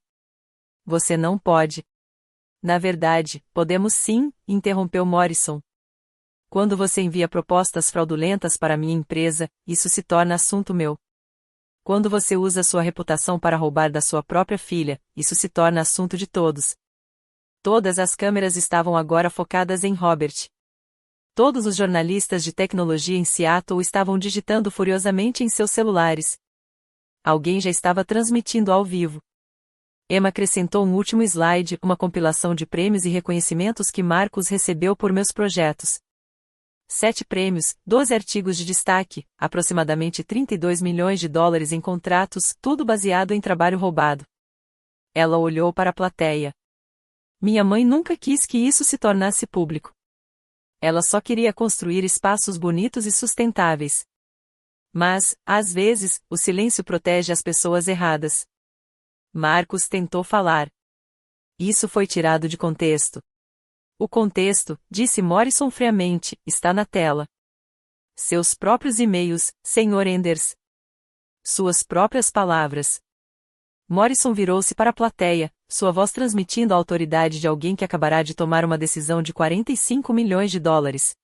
Você não pode. Na verdade, podemos sim, interrompeu Morrison. Quando você envia propostas fraudulentas para minha empresa, isso se torna assunto meu. Quando você usa sua reputação para roubar da sua própria filha, isso se torna assunto de todos. Todas as câmeras estavam agora focadas em Robert. Todos os jornalistas de tecnologia em Seattle estavam digitando furiosamente em seus celulares. Alguém já estava transmitindo ao vivo. Emma acrescentou um último slide, uma compilação de prêmios e reconhecimentos que Marcos recebeu por meus projetos. 7 prêmios, 12 artigos de destaque, aproximadamente 32 milhões de dólares em contratos, tudo baseado em trabalho roubado. Ela olhou para a plateia. Minha mãe nunca quis que isso se tornasse público. Ela só queria construir espaços bonitos e sustentáveis. Mas, às vezes, o silêncio protege as pessoas erradas. Marcos tentou falar. Isso foi tirado de contexto. O contexto, disse Morrison friamente, está na tela. Seus próprios e-mails, Sr. Enders. Suas próprias palavras. Morrison virou-se para a plateia, sua voz transmitindo a autoridade de alguém que acabará de tomar uma decisão de 45 milhões de dólares.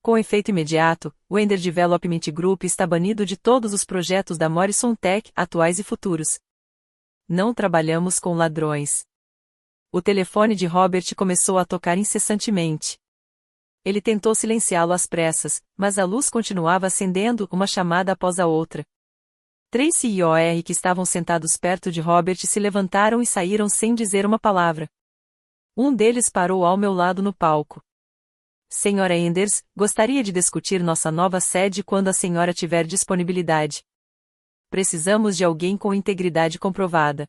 Com efeito imediato, o Ender Development Group está banido de todos os projetos da Morrison Tech, atuais e futuros. Não trabalhamos com ladrões. O telefone de Robert começou a tocar incessantemente. Ele tentou silenciá-lo às pressas, mas a luz continuava acendendo, uma chamada após a outra. 3 CIOR que estavam sentados perto de Robert se levantaram e saíram sem dizer uma palavra. Um deles parou ao meu lado no palco. Senhora Enders, gostaria de discutir nossa nova sede quando a senhora tiver disponibilidade. Precisamos de alguém com integridade comprovada.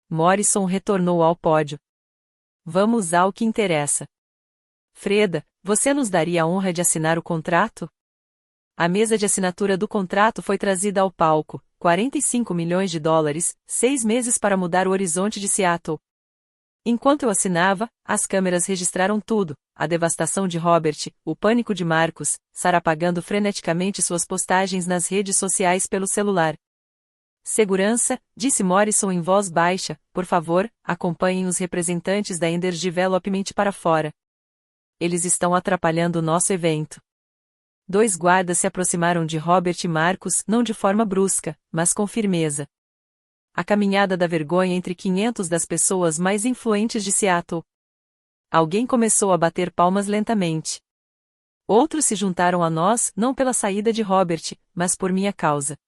Morrison retornou ao pódio. Vamos ao que interessa. Freda, você nos daria a honra de assinar o contrato? A mesa de assinatura do contrato foi trazida ao palco, 45 milhões de dólares, 6 meses para mudar o horizonte de Seattle. Enquanto eu assinava, as câmeras registraram tudo, a devastação de Robert, o pânico de Marcus, Sarah apagando freneticamente suas postagens nas redes sociais pelo celular. Segurança, disse Morrison em voz baixa, por favor, acompanhem os representantes da Ender Development para fora. Eles estão atrapalhando o nosso evento. 2 guardas se aproximaram de Robert e Marcus, não de forma brusca, mas com firmeza. A caminhada da vergonha entre 500 das pessoas mais influentes de Seattle. Alguém começou a bater palmas lentamente. Outros se juntaram a nós, não pela saída de Robert, mas por minha causa.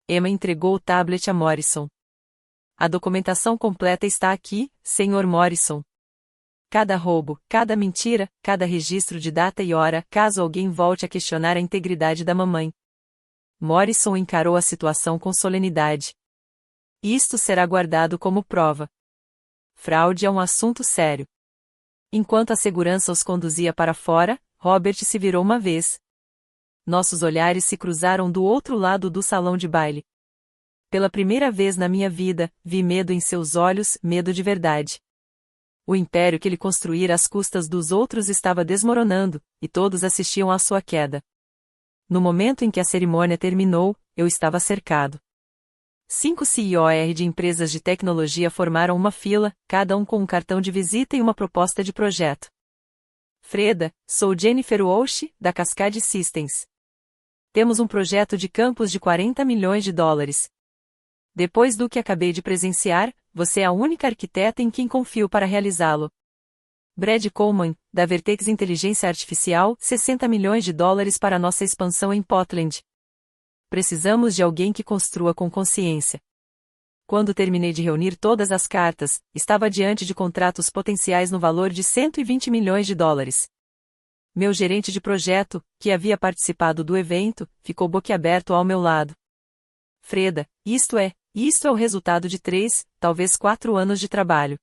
Emma entregou o tablet a Morrison. A documentação completa está aqui, Sr. Morrison. Cada roubo, cada mentira, cada registro de data e hora, caso alguém volte a questionar a integridade da mamãe. Morrison encarou a situação com solenidade. Isto será guardado como prova. Fraude é um assunto sério. Enquanto a segurança os conduzia para fora, Robert se virou uma vez. Nossos olhares se cruzaram do outro lado do salão de baile. Pela primeira vez na minha vida, vi medo em seus olhos, medo de verdade. O império que ele construíra às custas dos outros estava desmoronando, e todos assistiam à sua queda. No momento em que a cerimônia terminou, eu estava cercado. 5 CEOs de empresas de tecnologia formaram uma fila, cada um com um cartão de visita e uma proposta de projeto. Freda, sou Jennifer Walsh, da Cascade Systems. Temos um projeto de campus de 40 milhões de dólares. Depois do que acabei de presenciar, você é a única arquiteta em quem confio para realizá-lo. Brad Coleman, da Vertex Inteligência Artificial, 60 milhões de dólares para nossa expansão em Portland. Precisamos de alguém que construa com consciência. Quando terminei de reunir todas as cartas, estava diante de contratos potenciais no valor de 120 milhões de dólares. Meu gerente de projeto, que havia participado do evento, ficou boquiaberto ao meu lado. Freda, isto é o resultado de 3, talvez 4 anos de trabalho.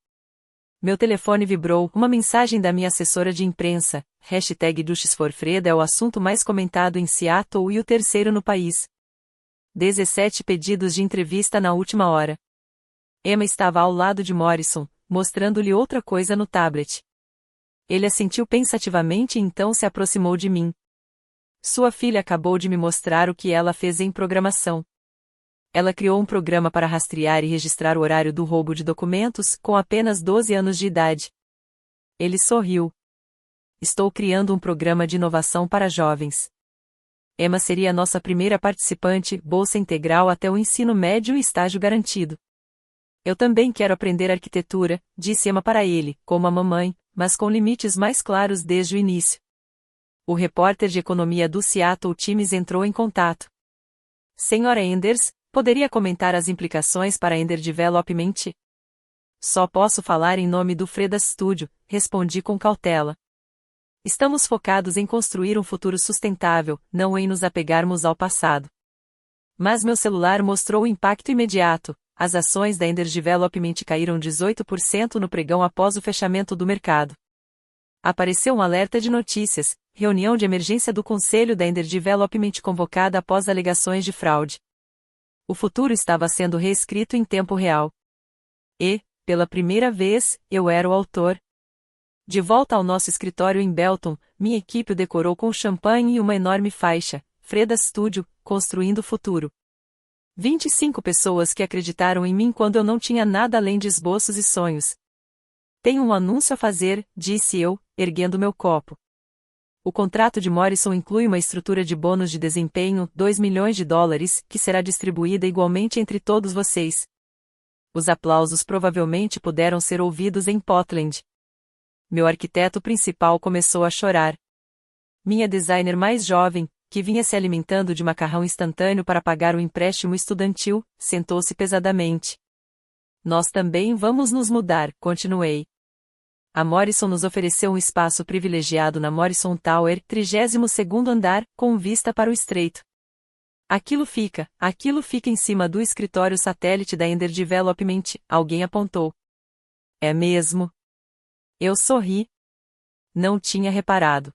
Meu telefone vibrou, uma mensagem da minha assessora de imprensa, #DuchesForFreda é o assunto mais comentado em Seattle e o terceiro no país. 17 pedidos de entrevista na última hora. Emma estava ao lado de Morrison, mostrando-lhe outra coisa no tablet. Ele assentiu pensativamente e então se aproximou de mim. Sua filha acabou de me mostrar o que ela fez em programação. Ela criou um programa para rastrear e registrar o horário do roubo de documentos, com apenas 12 anos de idade. Ele sorriu. Estou criando um programa de inovação para jovens. Emma seria nossa primeira participante, bolsa integral até o ensino médio e estágio garantido. Eu também quero aprender arquitetura, disse Emma para ele, como a mamãe, mas com limites mais claros desde o início. O repórter de economia do Seattle Times entrou em contato. Senhora Enders, poderia comentar as implicações para a Ender Development? Só posso falar em nome do Freda Studio, respondi com cautela. Estamos focados em construir um futuro sustentável, não em nos apegarmos ao passado. Mas meu celular mostrou o impacto imediato. As ações da Ender Development caíram 18% no pregão após o fechamento do mercado. Apareceu um alerta de notícias, reunião de emergência do Conselho da Ender Development convocada após alegações de fraude. O futuro estava sendo reescrito em tempo real. E, pela primeira vez, eu era o autor. De volta ao nosso escritório em Belton, minha equipe o decorou com champanhe e uma enorme faixa, Freda Studio, construindo o futuro. 25 pessoas que acreditaram em mim quando eu não tinha nada além de esboços e sonhos. Tenho um anúncio a fazer, disse eu, erguendo meu copo. O contrato de Morrison inclui uma estrutura de bônus de desempenho, 2 milhões de dólares, que será distribuída igualmente entre todos vocês. Os aplausos provavelmente puderam ser ouvidos em Portland. Meu arquiteto principal começou a chorar. Minha designer mais jovem, que vinha se alimentando de macarrão instantâneo para pagar o empréstimo estudantil, sentou-se pesadamente. Nós também vamos nos mudar, continuei. A Morrison nos ofereceu um espaço privilegiado na Morrison Tower, 32º andar, com vista para o estreito. Aquilo fica em cima do escritório satélite da Ender Development, alguém apontou. É mesmo? Eu sorri. Não tinha reparado.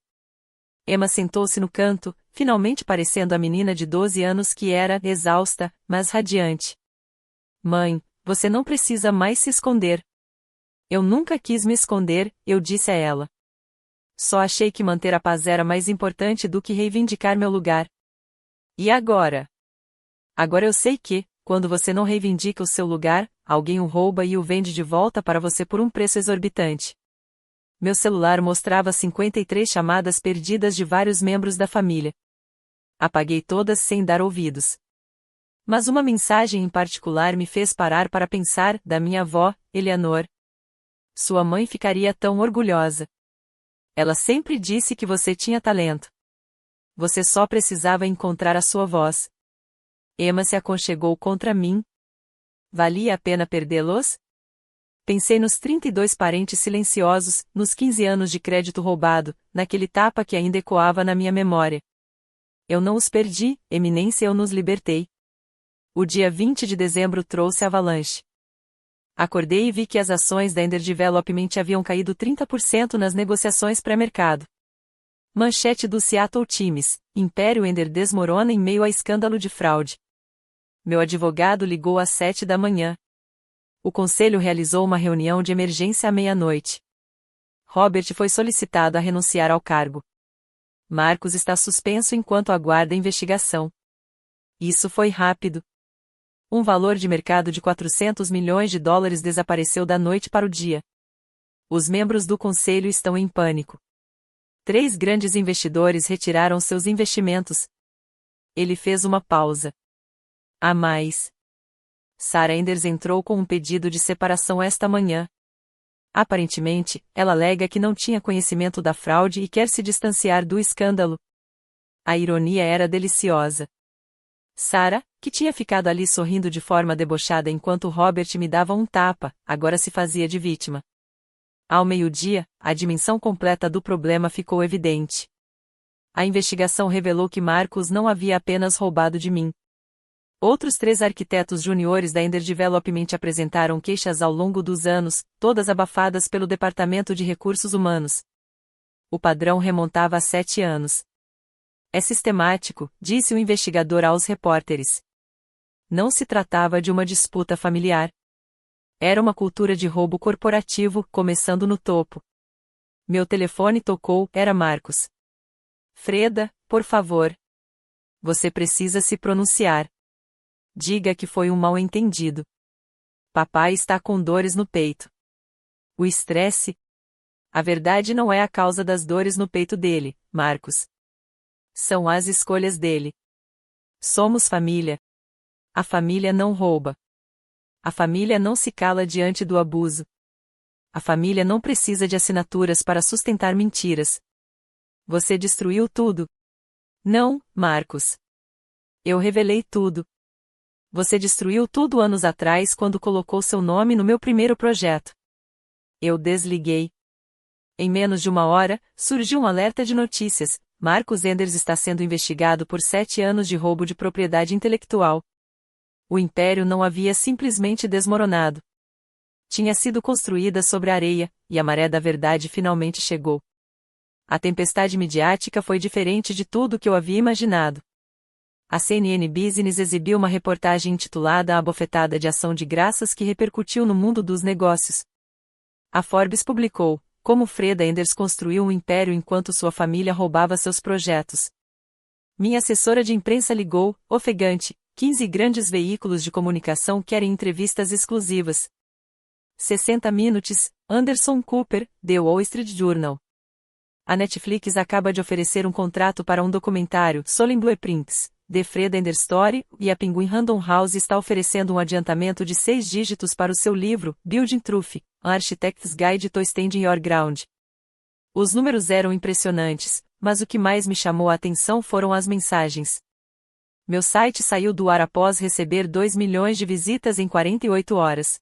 Emma sentou-se no canto, finalmente parecendo a menina de 12 anos que era, exausta, mas radiante. Mãe, você não precisa mais se esconder. Eu nunca quis me esconder, eu disse a ela. Só achei que manter a paz era mais importante do que reivindicar meu lugar. E agora? Agora eu sei que, quando você não reivindica o seu lugar, alguém o rouba e o vende de volta para você por um preço exorbitante. Meu celular mostrava 53 chamadas perdidas de vários membros da família. Apaguei todas sem dar ouvidos. Mas uma mensagem em particular me fez parar para pensar, da minha avó, Eleanor. Sua mãe ficaria tão orgulhosa. Ela sempre disse que você tinha talento. Você só precisava encontrar a sua voz. Emma se aconchegou contra mim. Valia a pena perdê-los? Pensei nos 32 parentes silenciosos, nos 15 anos de crédito roubado, naquele tapa que ainda ecoava na minha memória. Eu não os perdi, Eminência, eu nos libertei. O dia 20 de dezembro trouxe a avalanche. Acordei e vi que as ações da Ender Development haviam caído 30% nas negociações pré-mercado. Manchete do Seattle Times: Império Ender desmorona em meio a escândalo de fraude. Meu advogado ligou às 7 da manhã. O conselho realizou uma reunião de emergência à meia-noite. Robert foi solicitado a renunciar ao cargo. Marcos está suspenso enquanto aguarda investigação. Isso foi rápido. Um valor de mercado de 400 milhões de dólares desapareceu da noite para o dia. Os membros do conselho estão em pânico. 3 grandes investidores retiraram seus investimentos. Ele fez uma pausa. Há mais. Sarah Enders entrou com um pedido de separação esta manhã. Aparentemente, ela alega que não tinha conhecimento da fraude e quer se distanciar do escândalo. A ironia era deliciosa. Sarah, que tinha ficado ali sorrindo de forma debochada enquanto Robert me dava um tapa, agora se fazia de vítima. Ao meio-dia, a dimensão completa do problema ficou evidente. A investigação revelou que Marcos não havia apenas roubado de mim. Outros 3 arquitetos juniores da Ender Development apresentaram queixas ao longo dos anos, todas abafadas pelo Departamento de Recursos Humanos. O padrão remontava a 7 anos. É sistemático, disse o investigador aos repórteres. Não se tratava de uma disputa familiar. Era uma cultura de roubo corporativo, começando no topo. Meu telefone tocou, era Marcos. Freda, por favor. Você precisa se pronunciar. Diga que foi um mal-entendido. Papai está com dores no peito. O estresse? A verdade não é a causa das dores no peito dele, Marcos. São as escolhas dele. Somos família. A família não rouba. A família não se cala diante do abuso. A família não precisa de assinaturas para sustentar mentiras. Você destruiu tudo. Não, Marcos. Eu revelei tudo. Você destruiu tudo anos atrás quando colocou seu nome no meu primeiro projeto. Eu desliguei. Em menos de 1 hora, surgiu um alerta de notícias. Marcos Enders está sendo investigado por 7 anos de roubo de propriedade intelectual. O império não havia simplesmente desmoronado. Tinha sido construída sobre a areia, e a maré da verdade finalmente chegou. A tempestade midiática foi diferente de tudo que eu havia imaginado. A CNN Business exibiu uma reportagem intitulada A Bofetada de Ação de Graças que repercutiu no mundo dos negócios. A Forbes publicou como Freda Enders construiu um império enquanto sua família roubava seus projetos. Minha assessora de imprensa ligou, ofegante, 15 grandes veículos de comunicação querem entrevistas exclusivas. 60 Minutes, Anderson Cooper, The Wall Street Journal. A Netflix acaba de oferecer um contrato para um documentário, Solemn Blueprints, The Freda Enders Story, e a Penguin Random House está oferecendo um adiantamento de 6 dígitos para o seu livro, Building Truth, An Architect's Guide to Standing Your Ground. Os números eram impressionantes, mas o que mais me chamou a atenção foram as mensagens. Meu site saiu do ar após receber 2 milhões de visitas em 48 horas.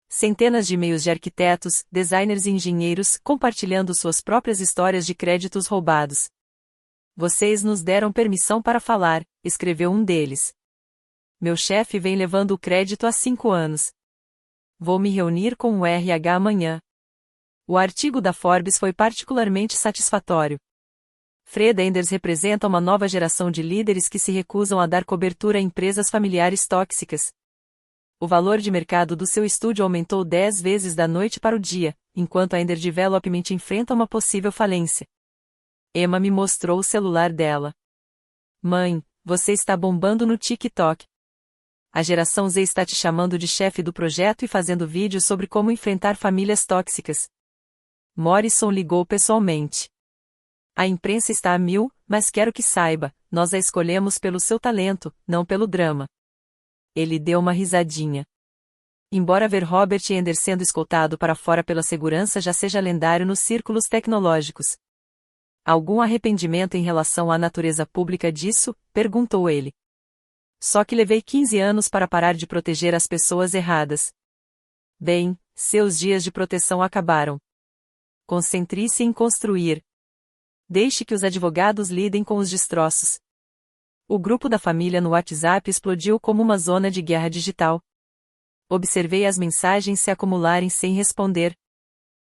Centenas de e-mails de arquitetos, designers e engenheiros compartilhando suas próprias histórias de créditos roubados. Vocês nos deram permissão para falar, escreveu um deles. Meu chefe vem levando o crédito há 5 anos. Vou me reunir com o RH amanhã. O artigo da Forbes foi particularmente satisfatório. Fred Enders representa uma nova geração de líderes que se recusam a dar cobertura a empresas familiares tóxicas. O valor de mercado do seu estúdio aumentou 10 vezes da noite para o dia, enquanto a Ender Development enfrenta uma possível falência. Emma me mostrou o celular dela. Mãe, você está bombando no TikTok. A geração Z está te chamando de chefe do projeto e fazendo vídeos sobre como enfrentar famílias tóxicas. Morrison ligou pessoalmente. A imprensa está a mil, mas quero que saiba, nós a escolhemos pelo seu talento, não pelo drama. Ele deu uma risadinha. Embora ver Robert Ender sendo escoltado para fora pela segurança já seja lendário nos círculos tecnológicos. Algum arrependimento em relação à natureza pública disso? Perguntou ele. Só que levei 15 anos para parar de proteger as pessoas erradas. Bem, seus dias de proteção acabaram. Concentre-se em construir. Deixe que os advogados lidem com os destroços. O grupo da família no WhatsApp explodiu como uma zona de guerra digital. Observei as mensagens se acumularem sem responder.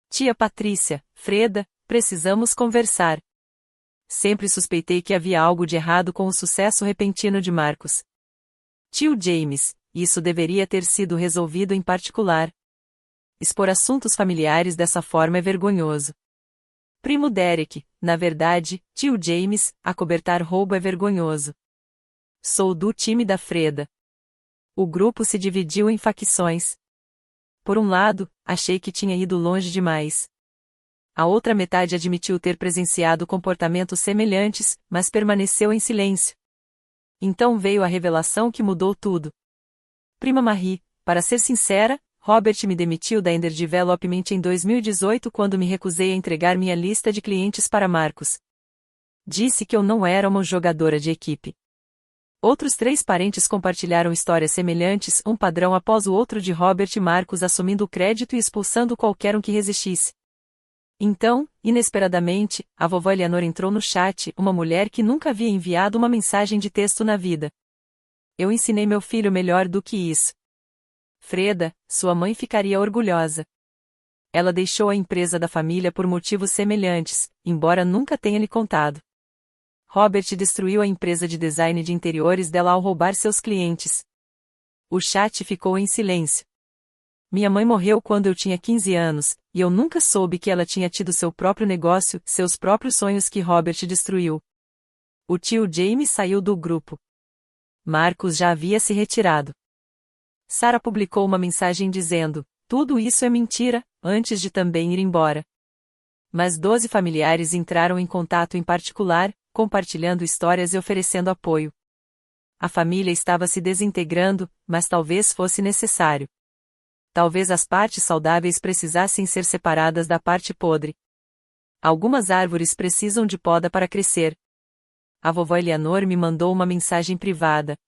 Tia Patrícia, Freda, precisamos conversar. Sempre suspeitei que havia algo de errado com o sucesso repentino de Marcos. Tio James, isso deveria ter sido resolvido em particular. Expor assuntos familiares dessa forma é vergonhoso. Primo Derek, na verdade, tio James, acobertar roubo é vergonhoso. Sou do time da Freda. O grupo se dividiu em facções. Por um lado, achei que tinha ido longe demais. A outra metade admitiu ter presenciado comportamentos semelhantes, mas permaneceu em silêncio. Então veio a revelação que mudou tudo. Prima Marie, para ser sincera, Robert me demitiu da Ender Development em 2018 quando me recusei a entregar minha lista de clientes para Marcos. Disse que eu não era uma jogadora de equipe. Outros 3 parentes compartilharam histórias semelhantes, um padrão após o outro de Robert e Marcos assumindo o crédito e expulsando qualquer um que resistisse. Então, inesperadamente, a vovó Eleanor entrou no chat, uma mulher que nunca havia enviado uma mensagem de texto na vida. Eu ensinei meu filho melhor do que isso. Freda, sua mãe ficaria orgulhosa. Ela deixou a empresa da família por motivos semelhantes, embora nunca tenha lhe contado. Robert destruiu a empresa de design de interiores dela ao roubar seus clientes. O chat ficou em silêncio. Minha mãe morreu quando eu tinha 15 anos, e eu nunca soube que ela tinha tido seu próprio negócio, seus próprios sonhos que Robert destruiu. O tio James saiu do grupo. Marcos já havia se retirado. Sarah publicou uma mensagem dizendo: tudo isso é mentira, antes de também ir embora. Mas 12 familiares entraram em contato em particular, compartilhando histórias e oferecendo apoio. A família estava se desintegrando, mas talvez fosse necessário. Talvez as partes saudáveis precisassem ser separadas da parte podre. Algumas árvores precisam de poda para crescer. A vovó Eleanor me mandou uma mensagem privada.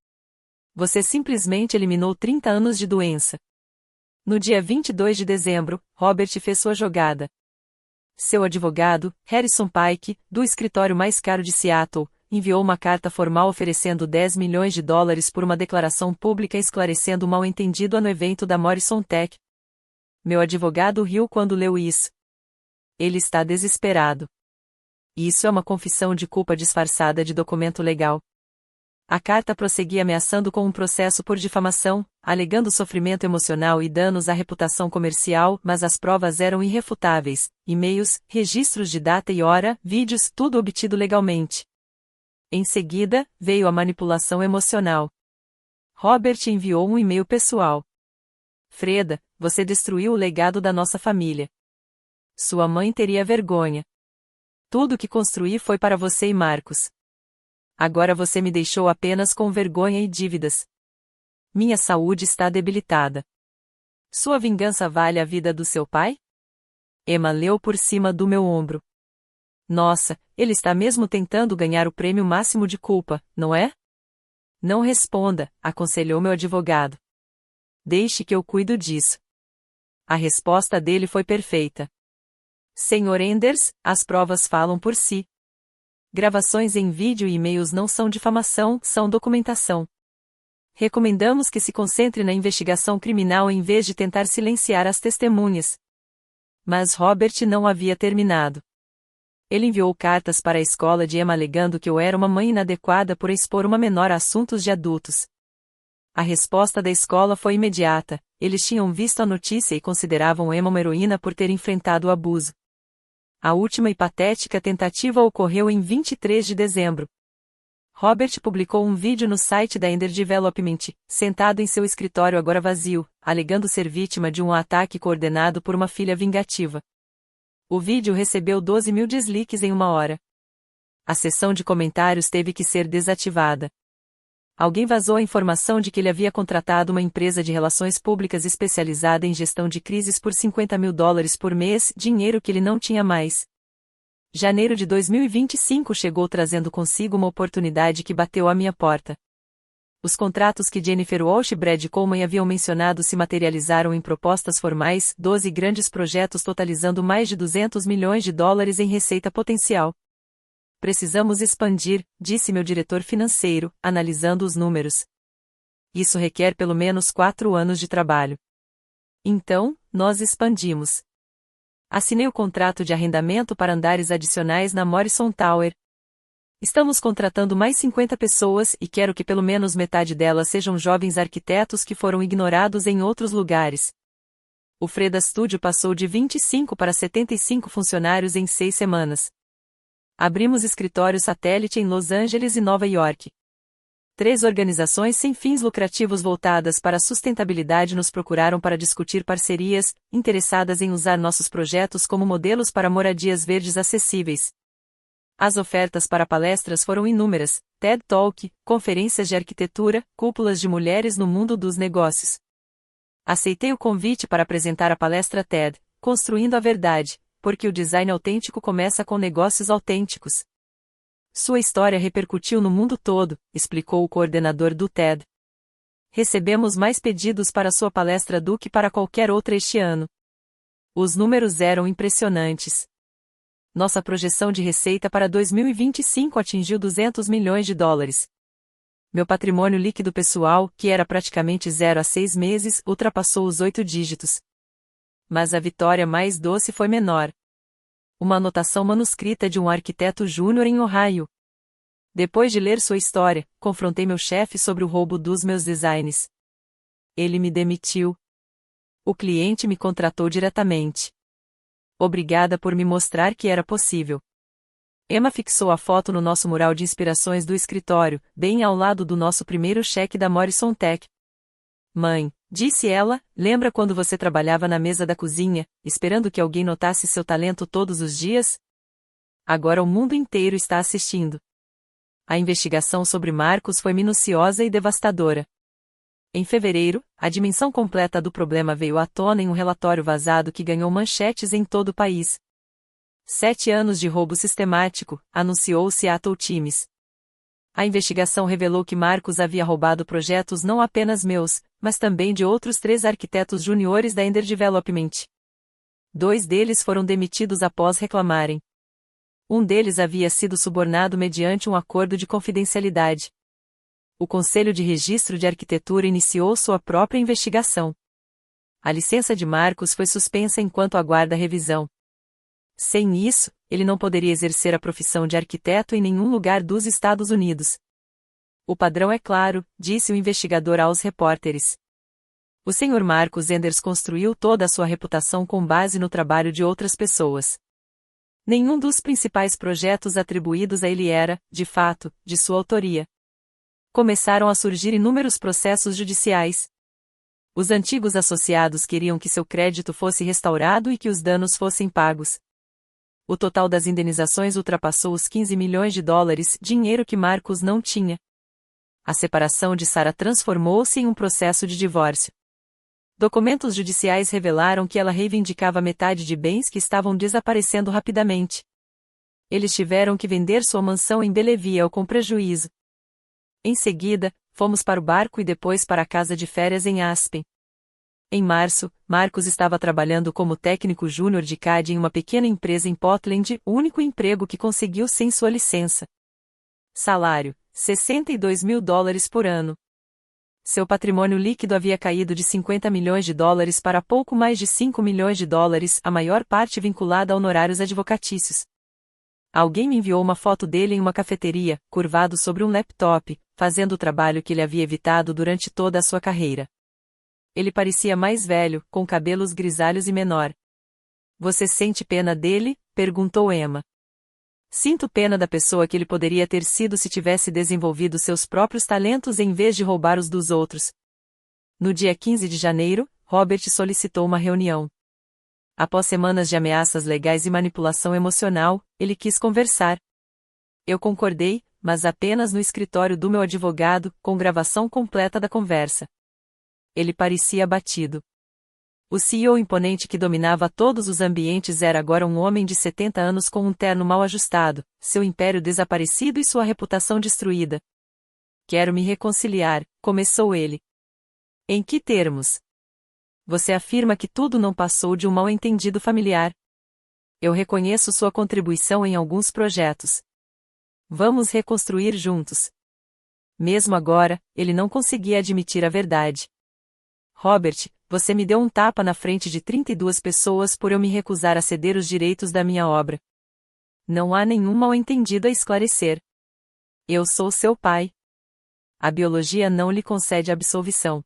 Você simplesmente eliminou 30 anos de doença. No dia 22 de dezembro, Robert fez sua jogada. Seu advogado, Harrison Pike, do escritório mais caro de Seattle, enviou uma carta formal oferecendo $10 milhões por uma declaração pública esclarecendo o mal-entendido no evento da Morrison Tech. Meu advogado riu quando leu isso. Ele está desesperado. Isso é uma confissão de culpa disfarçada de documento legal. A carta prosseguia ameaçando com um processo por difamação, alegando sofrimento emocional e danos à reputação comercial, mas as provas eram irrefutáveis: e-mails, registros de data e hora, vídeos, tudo obtido legalmente. Em seguida, veio a manipulação emocional. Robert enviou um e-mail pessoal. Freda, você destruiu o legado da nossa família. Sua mãe teria vergonha. Tudo que construí foi para você e Marcos. Agora você me deixou apenas com vergonha e dívidas. Minha saúde está debilitada. Sua vingança vale a vida do seu pai? Emma leu por cima do meu ombro. Nossa, ele está mesmo tentando ganhar o prêmio máximo de culpa, não é? Não responda, aconselhou meu advogado. Deixe que eu cuido disso. A resposta dele foi perfeita. Senhor Enders, as provas falam por si. Gravações em vídeo e e-mails não são difamação, são documentação. Recomendamos que se concentre na investigação criminal em vez de tentar silenciar as testemunhas. Mas Robert não havia terminado. Ele enviou cartas para a escola de Emma alegando que eu era uma mãe inadequada por expor uma menor a assuntos de adultos. A resposta da escola foi imediata: eles tinham visto a notícia e consideravam Emma uma heroína por ter enfrentado o abuso. A última e patética tentativa ocorreu em 23 de dezembro. Robert publicou um vídeo no site da Ender Development, sentado em seu escritório agora vazio, alegando ser vítima de um ataque coordenado por uma filha vingativa. O vídeo recebeu 12 mil dislikes em uma hora. A seção de comentários teve que ser desativada. Alguém vazou a informação de que ele havia contratado uma empresa de relações públicas especializada em gestão de crises por $50 mil por mês, dinheiro que ele não tinha mais. Janeiro de 2025 chegou trazendo consigo uma oportunidade que bateu à minha porta. Os contratos que Jennifer Walsh e Brad Coleman haviam mencionado se materializaram em propostas formais, 12 grandes projetos totalizando mais de $200 milhões em receita potencial. Precisamos expandir, disse meu diretor financeiro, analisando os números. Isso requer pelo menos 4 anos de trabalho. Então, nós expandimos. Assinei o contrato de arrendamento para andares adicionais na Morrison Tower. Estamos contratando mais 50 pessoas e quero que pelo menos metade delas sejam jovens arquitetos que foram ignorados em outros lugares. O Freda Studio passou de 25 para 75 funcionários em 6 semanas. Abrimos escritório satélite em Los Angeles e Nova York. 3 organizações sem fins lucrativos voltadas para a sustentabilidade nos procuraram para discutir parcerias, interessadas em usar nossos projetos como modelos para moradias verdes acessíveis. As ofertas para palestras foram inúmeras: TED Talk, conferências de arquitetura, cúpulas de mulheres no mundo dos negócios. Aceitei o convite para apresentar a palestra TED, Construindo a Verdade, porque o design autêntico começa com negócios autênticos. Sua história repercutiu no mundo todo, explicou o coordenador do TED. Recebemos mais pedidos para sua palestra do que para qualquer outra este ano. Os números eram impressionantes. Nossa projeção de receita para 2025 atingiu $200 milhões. Meu patrimônio líquido pessoal, que era praticamente zero há 6 meses, ultrapassou os 8 dígitos. Mas a vitória mais doce foi menor. Uma anotação manuscrita de um arquiteto júnior em Ohio. Depois de ler sua história, confrontei meu chefe sobre o roubo dos meus designs. Ele me demitiu. O cliente me contratou diretamente. Obrigada por me mostrar que era possível. Emma fixou a foto no nosso mural de inspirações do escritório, bem ao lado do nosso primeiro cheque da Morrison Tech. Mãe, disse ela, lembra quando você trabalhava na mesa da cozinha, esperando que alguém notasse seu talento todos os dias? Agora o mundo inteiro está assistindo. A investigação sobre Marcus foi minuciosa e devastadora. Em fevereiro, a dimensão completa do problema veio à tona em um relatório vazado que ganhou manchetes em todo o país. 7 anos de roubo sistemático, anunciou o Seattle Times. A investigação revelou que Marcus havia roubado projetos não apenas meus, mas também de outros 3 arquitetos juniores da Ender Development. 2 deles foram demitidos após reclamarem. Um deles havia sido subornado mediante um acordo de confidencialidade. O Conselho de Registro de Arquitetura iniciou sua própria investigação. A licença de Marcus foi suspensa enquanto aguarda revisão. Sem isso, ele não poderia exercer a profissão de arquiteto em nenhum lugar dos Estados Unidos. O padrão é claro, disse o investigador aos repórteres. O Sr. Marcus Enders construiu toda a sua reputação com base no trabalho de outras pessoas. Nenhum dos principais projetos atribuídos a ele era, de fato, de sua autoria. Começaram a surgir inúmeros processos judiciais. Os antigos associados queriam que seu crédito fosse restaurado e que os danos fossem pagos. O total das indenizações ultrapassou os $15 milhões, dinheiro que Marcus não tinha. A separação de Sarah transformou-se em um processo de divórcio. Documentos judiciais revelaram que ela reivindicava metade de bens que estavam desaparecendo rapidamente. Eles tiveram que vender sua mansão em Belleville com prejuízo. Em seguida, fomos para o barco e depois para a casa de férias em Aspen. Em março, Marcus estava trabalhando como técnico júnior de CAD em uma pequena empresa em Portland, o único emprego que conseguiu sem sua licença. Salário: $62 mil por ano. Seu patrimônio líquido havia caído de 50 milhões de dólares para pouco mais de 5 milhões de dólares, a maior parte vinculada a honorários advocatícios. Alguém me enviou uma foto dele em uma cafeteria, curvado sobre um laptop, fazendo o trabalho que ele havia evitado durante toda a sua carreira. Ele parecia mais velho, com cabelos grisalhos e menor. Você sente pena dele? Perguntou Emma. Sinto pena da pessoa que ele poderia ter sido se tivesse desenvolvido seus próprios talentos em vez de roubar os dos outros. No dia 15 de janeiro, Robert solicitou uma reunião. Após semanas de ameaças legais e manipulação emocional, ele quis conversar. Eu concordei, mas apenas no escritório do meu advogado, com gravação completa da conversa. Ele parecia abatido. O CEO imponente que dominava todos os ambientes era agora um homem de 70 anos com um terno mal ajustado, seu império desaparecido e sua reputação destruída. Quero me reconciliar, começou ele. Em que termos? Você afirma que tudo não passou de um mal-entendido familiar. Eu reconheço sua contribuição em alguns projetos. Vamos reconstruir juntos. Mesmo agora, ele não conseguia admitir a verdade. Robert, você me deu um tapa na frente de 32 pessoas por eu me recusar a ceder os direitos da minha obra. Não há nenhum mal-entendido a esclarecer. Eu sou seu pai. A biologia não lhe concede absolvição.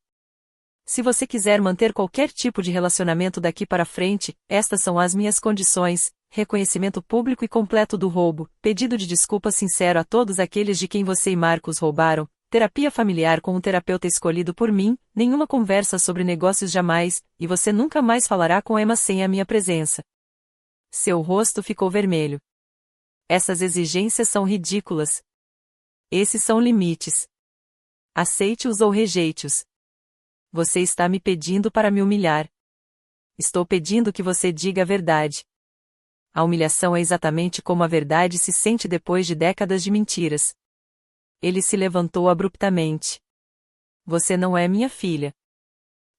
Se você quiser manter qualquer tipo de relacionamento daqui para frente, estas são as minhas condições: reconhecimento público e completo do roubo, pedido de desculpa sincero a todos aqueles de quem você e Marcos roubaram, terapia familiar com um terapeuta escolhido por mim, nenhuma conversa sobre negócios jamais, e você nunca mais falará com Emma sem a minha presença. Seu rosto ficou vermelho. Essas exigências são ridículas. Esses são limites. Aceite-os ou rejeite-os. Você está me pedindo para me humilhar. Estou pedindo que você diga a verdade. A humilhação é exatamente como a verdade se sente depois de décadas de mentiras. Ele se levantou abruptamente. Você não é minha filha.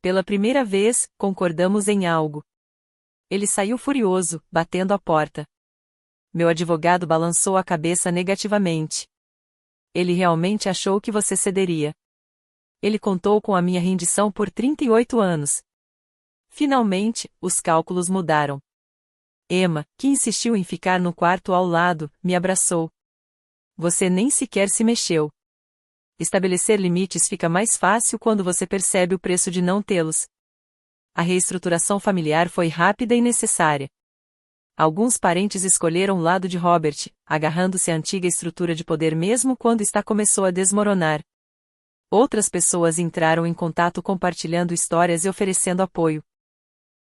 Pela primeira vez, concordamos em algo. Ele saiu furioso, batendo a porta. Meu advogado balançou a cabeça negativamente. Ele realmente achou que você cederia. Ele contou com a minha rendição por 38 anos. Finalmente, os cálculos mudaram. Emma, que insistiu em ficar no quarto ao lado, me abraçou. Você nem sequer se mexeu. Estabelecer limites fica mais fácil quando você percebe o preço de não tê-los. A reestruturação familiar foi rápida e necessária. Alguns parentes escolheram o lado de Robert, agarrando-se à antiga estrutura de poder mesmo quando esta começou a desmoronar. Outras pessoas entraram em contato compartilhando histórias e oferecendo apoio.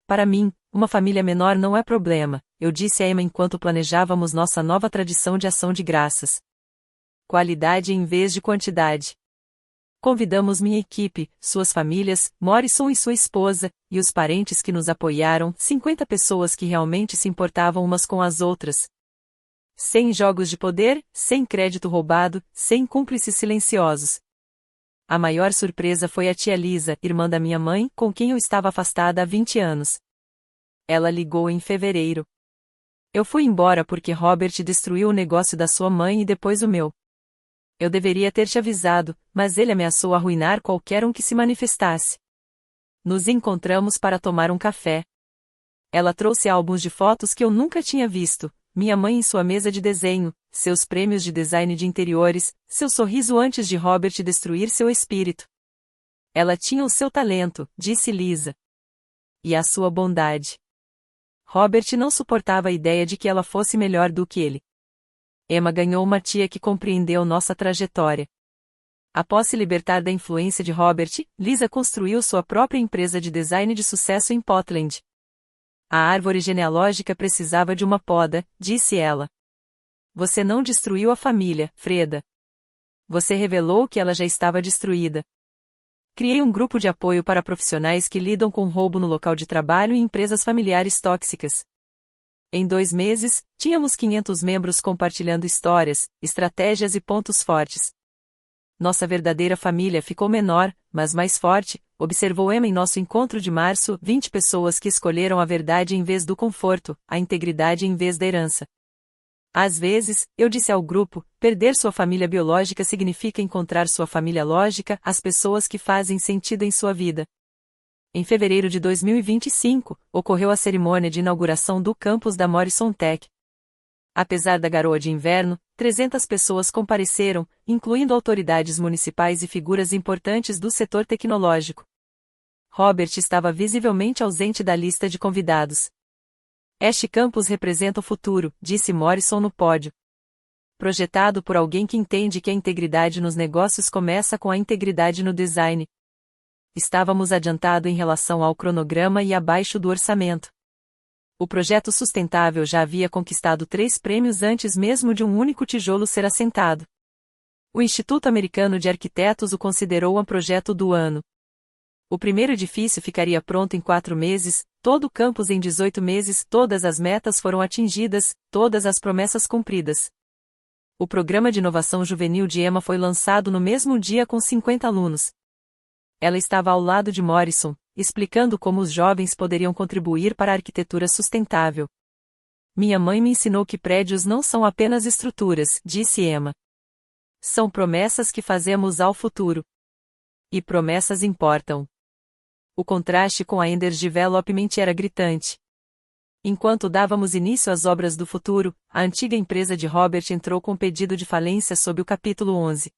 Para mim, uma família menor não é problema, eu disse a Emma enquanto planejávamos nossa nova tradição de ação de graças. Qualidade em vez de quantidade. Convidamos minha equipe, suas famílias, Morrison e sua esposa, e os parentes que nos apoiaram, 50 pessoas que realmente se importavam umas com as outras. Sem jogos de poder, sem crédito roubado, sem cúmplices silenciosos. A maior surpresa foi a tia Lisa, irmã da minha mãe, com quem eu estava afastada há 20 anos. Ela ligou em fevereiro. Eu fui embora porque Robert destruiu o negócio da sua mãe e depois o meu. Eu deveria ter te avisado, mas ele ameaçou arruinar qualquer um que se manifestasse. Nos encontramos para tomar um café. Ela trouxe álbuns de fotos que eu nunca tinha visto, minha mãe em sua mesa de desenho, seus prêmios de design de interiores, seu sorriso antes de Robert destruir seu espírito. Ela tinha o seu talento, disse Lisa. E a sua bondade. Robert não suportava a ideia de que ela fosse melhor do que ele. Emma ganhou uma tia que compreendeu nossa trajetória. Após se libertar da influência de Robert, Lisa construiu sua própria empresa de design de sucesso em Portland. A árvore genealógica precisava de uma poda, disse ela. Você não destruiu a família, Freda. Você revelou que ela já estava destruída. Criei um grupo de apoio para profissionais que lidam com roubo no local de trabalho e empresas familiares tóxicas. Em 2 meses, tínhamos 500 membros compartilhando histórias, estratégias e pontos fortes. Nossa verdadeira família ficou menor, mas mais forte, observou Emma em nosso encontro de março, 20 pessoas que escolheram a verdade em vez do conforto, a integridade em vez da herança. Às vezes, eu disse ao grupo, perder sua família biológica significa encontrar sua família lógica, as pessoas que fazem sentido em sua vida. Em fevereiro de 2025, ocorreu a cerimônia de inauguração do campus da Morrison Tech. Apesar da garoa de inverno, 300 pessoas compareceram, incluindo autoridades municipais e figuras importantes do setor tecnológico. Robert estava visivelmente ausente da lista de convidados. Este campus representa o futuro, disse Morrison no pódio. Projetado por alguém que entende que a integridade nos negócios começa com a integridade no design. Estávamos adiantado em relação ao cronograma e abaixo do orçamento. O projeto sustentável já havia conquistado 3 prêmios antes mesmo de um único tijolo ser assentado. O Instituto Americano de Arquitetos o considerou um projeto do ano. O primeiro edifício ficaria pronto em 4 meses, todo o campus em 18 meses, todas as metas foram atingidas, todas as promessas cumpridas. O programa de inovação juvenil de Emma foi lançado no mesmo dia com 50 alunos. Ela estava ao lado de Morrison, explicando como os jovens poderiam contribuir para a arquitetura sustentável. Minha mãe me ensinou que prédios não são apenas estruturas, disse Emma. São promessas que fazemos ao futuro. E promessas importam. O contraste com a Enders Development era gritante. Enquanto dávamos início às obras do futuro, a antiga empresa de Robert entrou com pedido de falência sob o capítulo 11.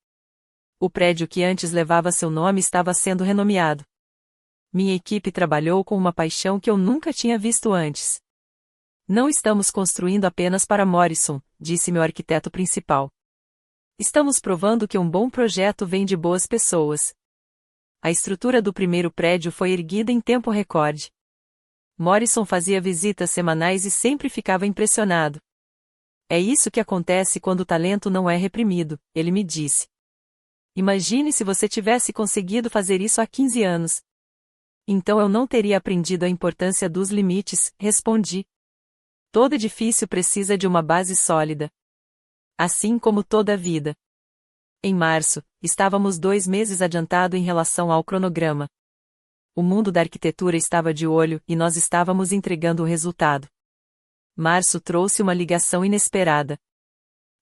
O prédio que antes levava seu nome estava sendo renomeado. Minha equipe trabalhou com uma paixão que eu nunca tinha visto antes. Não estamos construindo apenas para Morrison, disse meu arquiteto principal. Estamos provando que um bom projeto vem de boas pessoas. A estrutura do primeiro prédio foi erguida em tempo recorde. Morrison fazia visitas semanais e sempre ficava impressionado. É isso que acontece quando o talento não é reprimido, ele me disse. Imagine se você tivesse conseguido fazer isso há 15 anos. Então eu não teria aprendido a importância dos limites, respondi. Todo edifício precisa de uma base sólida. Assim como toda a vida. Em março, estávamos 2 meses adiantado em relação ao cronograma. O mundo da arquitetura estava de olho e nós estávamos entregando o resultado. Março trouxe uma ligação inesperada.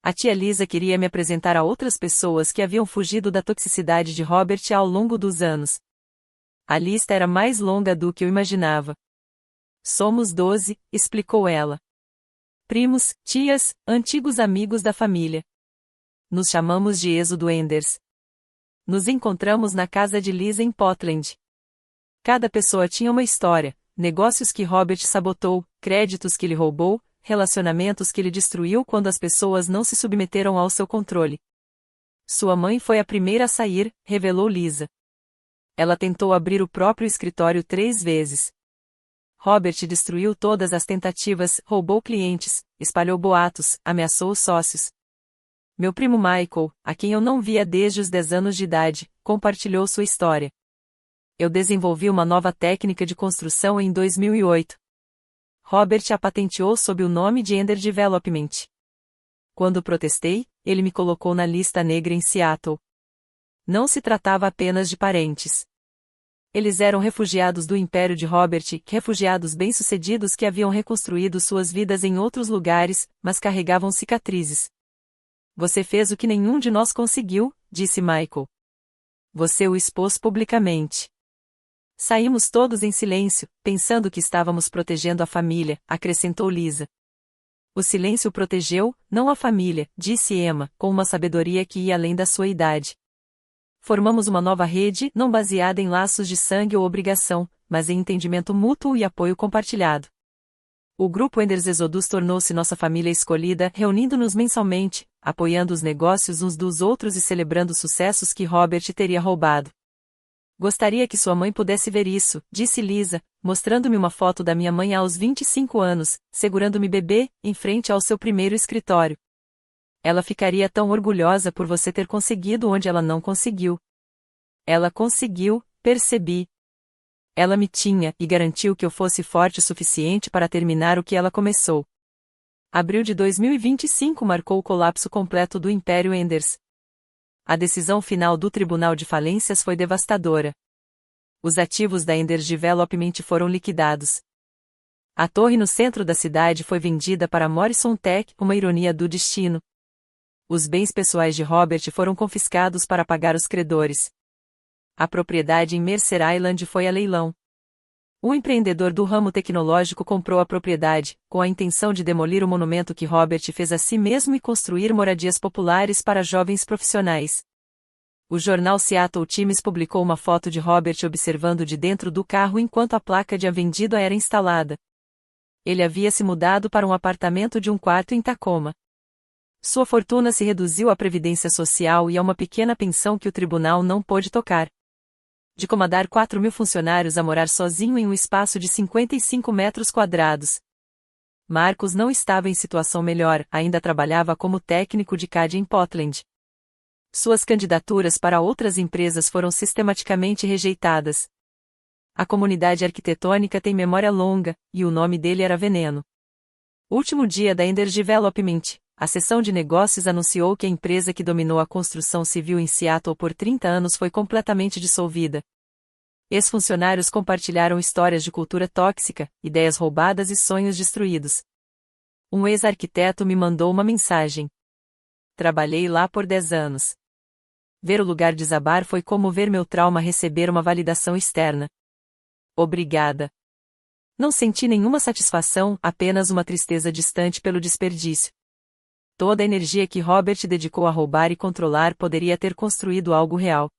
A tia Lisa queria me apresentar a outras pessoas que haviam fugido da toxicidade de Robert ao longo dos anos. A lista era mais longa do que eu imaginava. Somos 12, explicou ela. Primos, tias, antigos amigos da família. Nos chamamos de Êxodo Enders. Nos encontramos na casa de Lisa em Portland. Cada pessoa tinha uma história, negócios que Robert sabotou, créditos que ele roubou, relacionamentos que ele destruiu quando as pessoas não se submeteram ao seu controle. Sua mãe foi a primeira a sair, revelou Lisa. Ela tentou abrir o próprio escritório 3 vezes. Robert destruiu todas as tentativas, roubou clientes, espalhou boatos, ameaçou os sócios. Meu primo Michael, a quem eu não via desde os 10 anos de idade, compartilhou sua história. Eu desenvolvi uma nova técnica de construção em 2008. Robert a patenteou sob o nome de Ender Development. Quando protestei, ele me colocou na lista negra em Seattle. Não se tratava apenas de parentes. Eles eram refugiados do império de Robert, refugiados bem-sucedidos que haviam reconstruído suas vidas em outros lugares, mas carregavam cicatrizes. Você fez o que nenhum de nós conseguiu, disse Michael. Você o expôs publicamente. Saímos todos em silêncio, pensando que estávamos protegendo a família, acrescentou Lisa. O silêncio o protegeu, não a família, disse Emma, com uma sabedoria que ia além da sua idade. Formamos uma nova rede, não baseada em laços de sangue ou obrigação, mas em entendimento mútuo e apoio compartilhado. O grupo Enders Exodus tornou-se nossa família escolhida, reunindo-nos mensalmente, apoiando os negócios uns dos outros e celebrando os sucessos que Robert teria roubado. Gostaria que sua mãe pudesse ver isso, disse Lisa, mostrando-me uma foto da minha mãe aos 25 anos, segurando-me bebê, em frente ao seu primeiro escritório. Ela ficaria tão orgulhosa por você ter conseguido onde ela não conseguiu. Ela conseguiu, percebi. Ela me tinha e garantiu que eu fosse forte o suficiente para terminar o que ela começou. Abril de 2025 marcou o colapso completo do Império Enders. A decisão final do Tribunal de Falências foi devastadora. Os ativos da Enders Development foram liquidados. A torre no centro da cidade foi vendida para Morrison Tech, uma ironia do destino. Os bens pessoais de Robert foram confiscados para pagar os credores. A propriedade em Mercer Island foi a leilão. Um empreendedor do ramo tecnológico comprou a propriedade, com a intenção de demolir o monumento que Robert fez a si mesmo e construir moradias populares para jovens profissionais. O jornal Seattle Times publicou uma foto de Robert observando de dentro do carro enquanto a placa de vendido era instalada. Ele havia se mudado para um apartamento de um quarto em Tacoma. Sua fortuna se reduziu à previdência social e a uma pequena pensão que o tribunal não pôde tocar. De comandar 4.000 funcionários a morar sozinho em um espaço de 55 metros quadrados. Marcos não estava em situação melhor, ainda trabalhava como técnico de CAD em Portland. Suas candidaturas para outras empresas foram sistematicamente rejeitadas. A comunidade arquitetônica tem memória longa, e o nome dele era veneno. Último dia da Ender Development, a seção de negócios anunciou que a empresa que dominou a construção civil em Seattle por 30 anos foi completamente dissolvida. Ex-funcionários compartilharam histórias de cultura tóxica, ideias roubadas e sonhos destruídos. Um ex-arquiteto me mandou uma mensagem. Trabalhei lá por 10 anos. Ver o lugar desabar foi como ver meu trauma receber uma validação externa. Obrigada. Não senti nenhuma satisfação, apenas uma tristeza distante pelo desperdício. Toda a energia que Robert dedicou a roubar e controlar poderia ter construído algo real.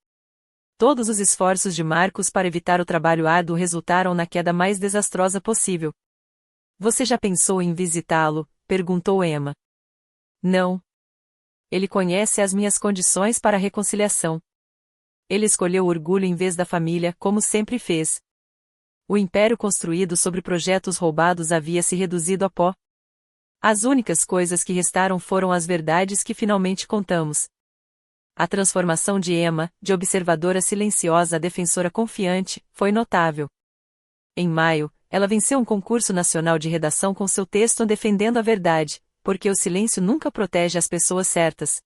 Todos os esforços de Marcos para evitar o trabalho árduo resultaram na queda mais desastrosa possível. Você já pensou em visitá-lo? Perguntou Emma. Não. Ele conhece as minhas condições para a reconciliação. Ele escolheu o orgulho em vez da família, como sempre fez. O império construído sobre projetos roubados havia se reduzido a pó. As únicas coisas que restaram foram as verdades que finalmente contamos. A transformação de Emma, de observadora silenciosa a defensora confiante, foi notável. Em maio, ela venceu um concurso nacional de redação com seu texto defendendo a verdade, porque o silêncio nunca protege as pessoas certas.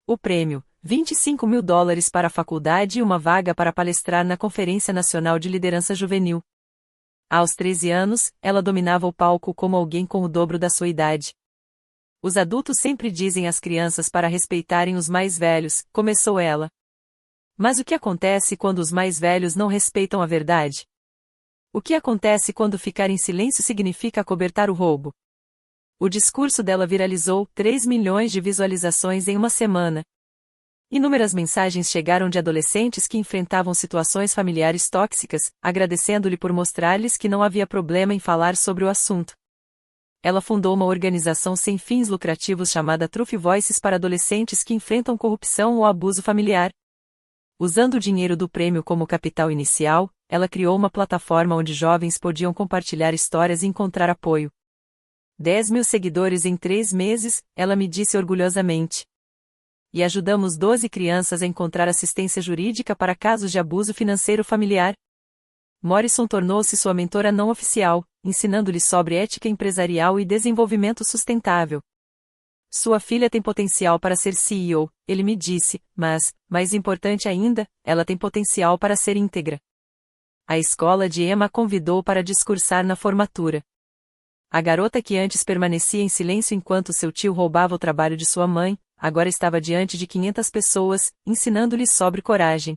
O prêmio, $25.000 para a faculdade e uma vaga para palestrar na Conferência Nacional de Liderança Juvenil. Aos 13 anos, ela dominava o palco como alguém com o dobro da sua idade. Os adultos sempre dizem às crianças para respeitarem os mais velhos, começou ela. Mas o que acontece quando os mais velhos não respeitam a verdade? O que acontece quando ficar em silêncio significa acobertar o roubo? O discurso dela viralizou 3 milhões de visualizações em uma semana. Inúmeras mensagens chegaram de adolescentes que enfrentavam situações familiares tóxicas, agradecendo-lhe por mostrar-lhes que não havia problema em falar sobre o assunto. Ela fundou uma organização sem fins lucrativos chamada Truth Voices para adolescentes que enfrentam corrupção ou abuso familiar. Usando o dinheiro do prêmio como capital inicial, ela criou uma plataforma onde jovens podiam compartilhar histórias e encontrar apoio. 10.000 seguidores em 3 meses, ela me disse orgulhosamente. E ajudamos 12 crianças a encontrar assistência jurídica para casos de abuso financeiro familiar. Morrison tornou-se sua mentora não oficial, ensinando-lhe sobre ética empresarial e desenvolvimento sustentável. Sua filha tem potencial para ser CEO, ele me disse, mas, mais importante ainda, ela tem potencial para ser íntegra. A escola de Emma a convidou para discursar na formatura. A garota que antes permanecia em silêncio enquanto seu tio roubava o trabalho de sua mãe, agora estava diante de 500 pessoas, ensinando-lhes sobre coragem.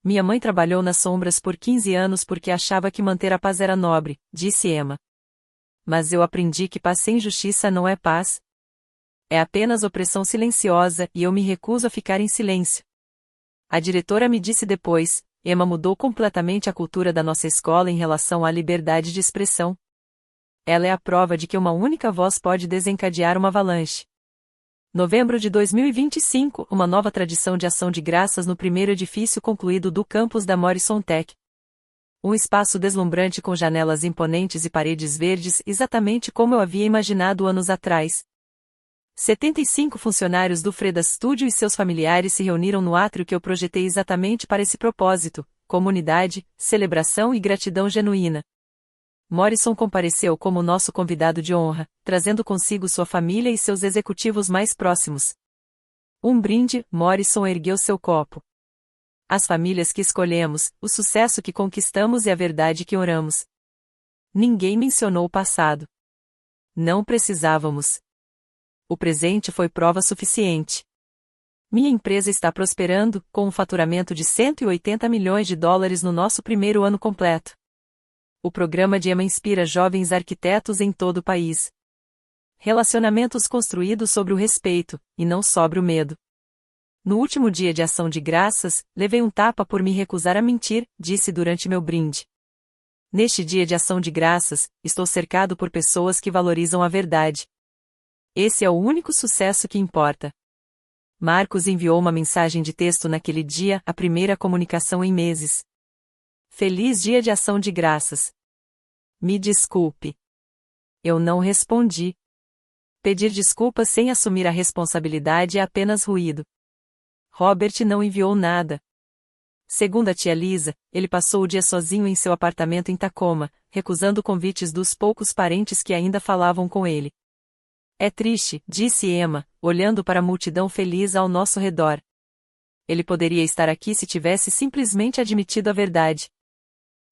Minha mãe trabalhou nas sombras por 15 anos porque achava que manter a paz era nobre, disse Emma. Mas eu aprendi que paz sem justiça não é paz. É apenas opressão silenciosa e eu me recuso a ficar em silêncio. A diretora me disse depois, Emma mudou completamente a cultura da nossa escola em relação à liberdade de expressão. Ela é a prova de que uma única voz pode desencadear uma avalanche. Novembro de 2025, uma nova tradição de ação de graças no primeiro edifício concluído do campus da Morrison Tech. Um espaço deslumbrante com janelas imponentes e paredes verdes, exatamente como eu havia imaginado anos atrás. 75 funcionários do Freda Studio e seus familiares se reuniram no átrio que eu projetei exatamente para esse propósito, comunidade, celebração e gratidão genuína. Morrison compareceu como nosso convidado de honra, trazendo consigo sua família e seus executivos mais próximos. Um brinde, Morrison ergueu seu copo. As famílias que escolhemos, o sucesso que conquistamos e a verdade que oramos. Ninguém mencionou o passado. Não precisávamos. O presente foi prova suficiente. Minha empresa está prosperando, com um faturamento de 180 milhões de dólares no nosso primeiro ano completo. O programa de EMA inspira jovens arquitetos em todo o país. Relacionamentos construídos sobre o respeito, e não sobre o medo. No último dia de ação de graças, levei um tapa por me recusar a mentir, disse durante meu brinde. Neste dia de ação de graças, estou cercado por pessoas que valorizam a verdade. Esse é o único sucesso que importa. Marcos enviou uma mensagem de texto naquele dia, a primeira comunicação em meses. Feliz dia de ação de graças. Me desculpe. Eu não respondi. Pedir desculpas sem assumir a responsabilidade é apenas ruído. Robert não enviou nada. Segundo a tia Lisa, ele passou o dia sozinho em seu apartamento em Tacoma, recusando convites dos poucos parentes que ainda falavam com ele. É triste, disse Emma, olhando para a multidão feliz ao nosso redor. Ele poderia estar aqui se tivesse simplesmente admitido a verdade.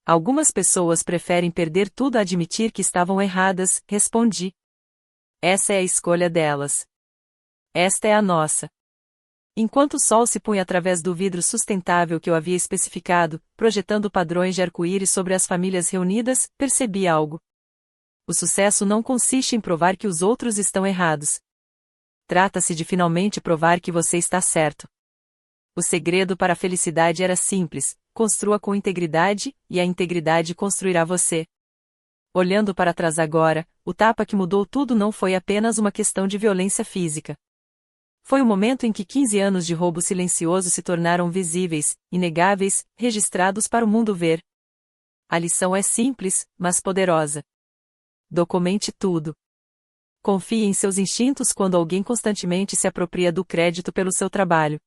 Algumas pessoas preferem perder tudo a admitir que estavam erradas, respondi. Essa é a escolha delas. Esta é a nossa. Enquanto o sol se punha através do vidro sustentável que eu havia especificado, projetando padrões de arco-íris sobre as famílias reunidas, percebi algo. O sucesso não consiste em provar que os outros estão errados. Trata-se de finalmente provar que você está certo. O segredo para a felicidade era simples: construa com integridade, e a integridade construirá você. Olhando para trás agora, o tapa que mudou tudo não foi apenas uma questão de violência física. Foi o momento em que 15 anos de roubo silencioso se tornaram visíveis, inegáveis, registrados para o mundo ver. A lição é simples, mas poderosa. Documente tudo. Confie em seus instintos quando alguém constantemente se apropria do crédito pelo seu trabalho.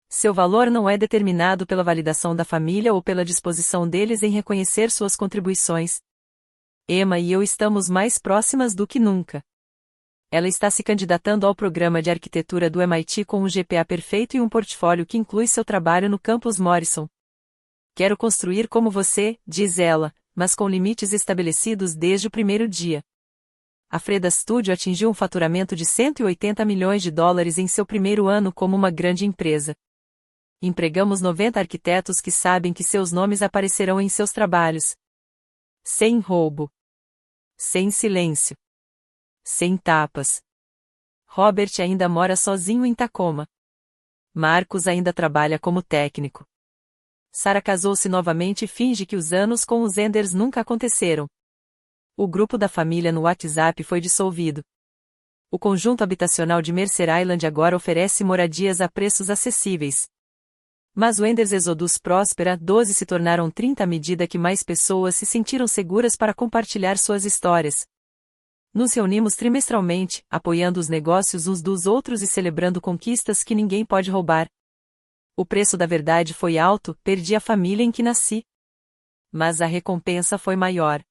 Seu valor não é determinado pela validação da família ou pela disposição deles em reconhecer suas contribuições. Emma e eu estamos mais próximas do que nunca. Ela está se candidatando ao programa de arquitetura do MIT com um GPA perfeito e um portfólio que inclui seu trabalho no campus Morrison. Quero construir como você, diz ela, mas com limites estabelecidos desde o primeiro dia. A Freda Studio atingiu um faturamento de 180 milhões de dólares em seu primeiro ano como uma grande empresa. Empregamos 90 arquitetos que sabem que seus nomes aparecerão em seus trabalhos. Sem roubo. Sem silêncio. Sem tapas. Robert ainda mora sozinho em Tacoma. Marcos ainda trabalha como técnico. Sarah casou-se novamente e finge que os anos com os Enders nunca aconteceram. O grupo da família no WhatsApp foi dissolvido. O conjunto habitacional de Mercer Island agora oferece moradias a preços acessíveis. Mas o Enders Exodus próspera, 12 se tornaram 30 à medida que mais pessoas se sentiram seguras para compartilhar suas histórias. Nos reunimos trimestralmente, apoiando os negócios uns dos outros e celebrando conquistas que ninguém pode roubar. O preço da verdade foi alto, perdi a família em que nasci. Mas a recompensa foi maior.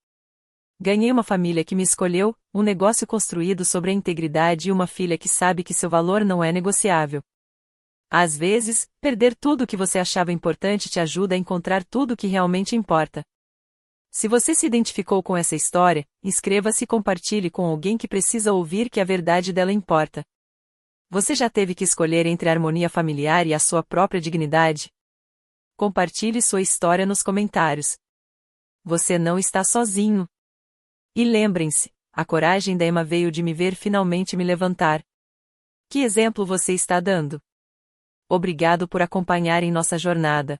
Ganhei uma família que me escolheu, um negócio construído sobre a integridade e uma filha que sabe que seu valor não é negociável. Às vezes, perder tudo o que você achava importante te ajuda a encontrar tudo o que realmente importa. Se você se identificou com essa história, inscreva-se e compartilhe com alguém que precisa ouvir que a verdade dela importa. Você já teve que escolher entre a harmonia familiar e a sua própria dignidade? Compartilhe sua história nos comentários. Você não está sozinho. E lembrem-se, a coragem da Emma veio de me ver finalmente me levantar. Que exemplo você está dando? Obrigado por acompanhar em nossa jornada.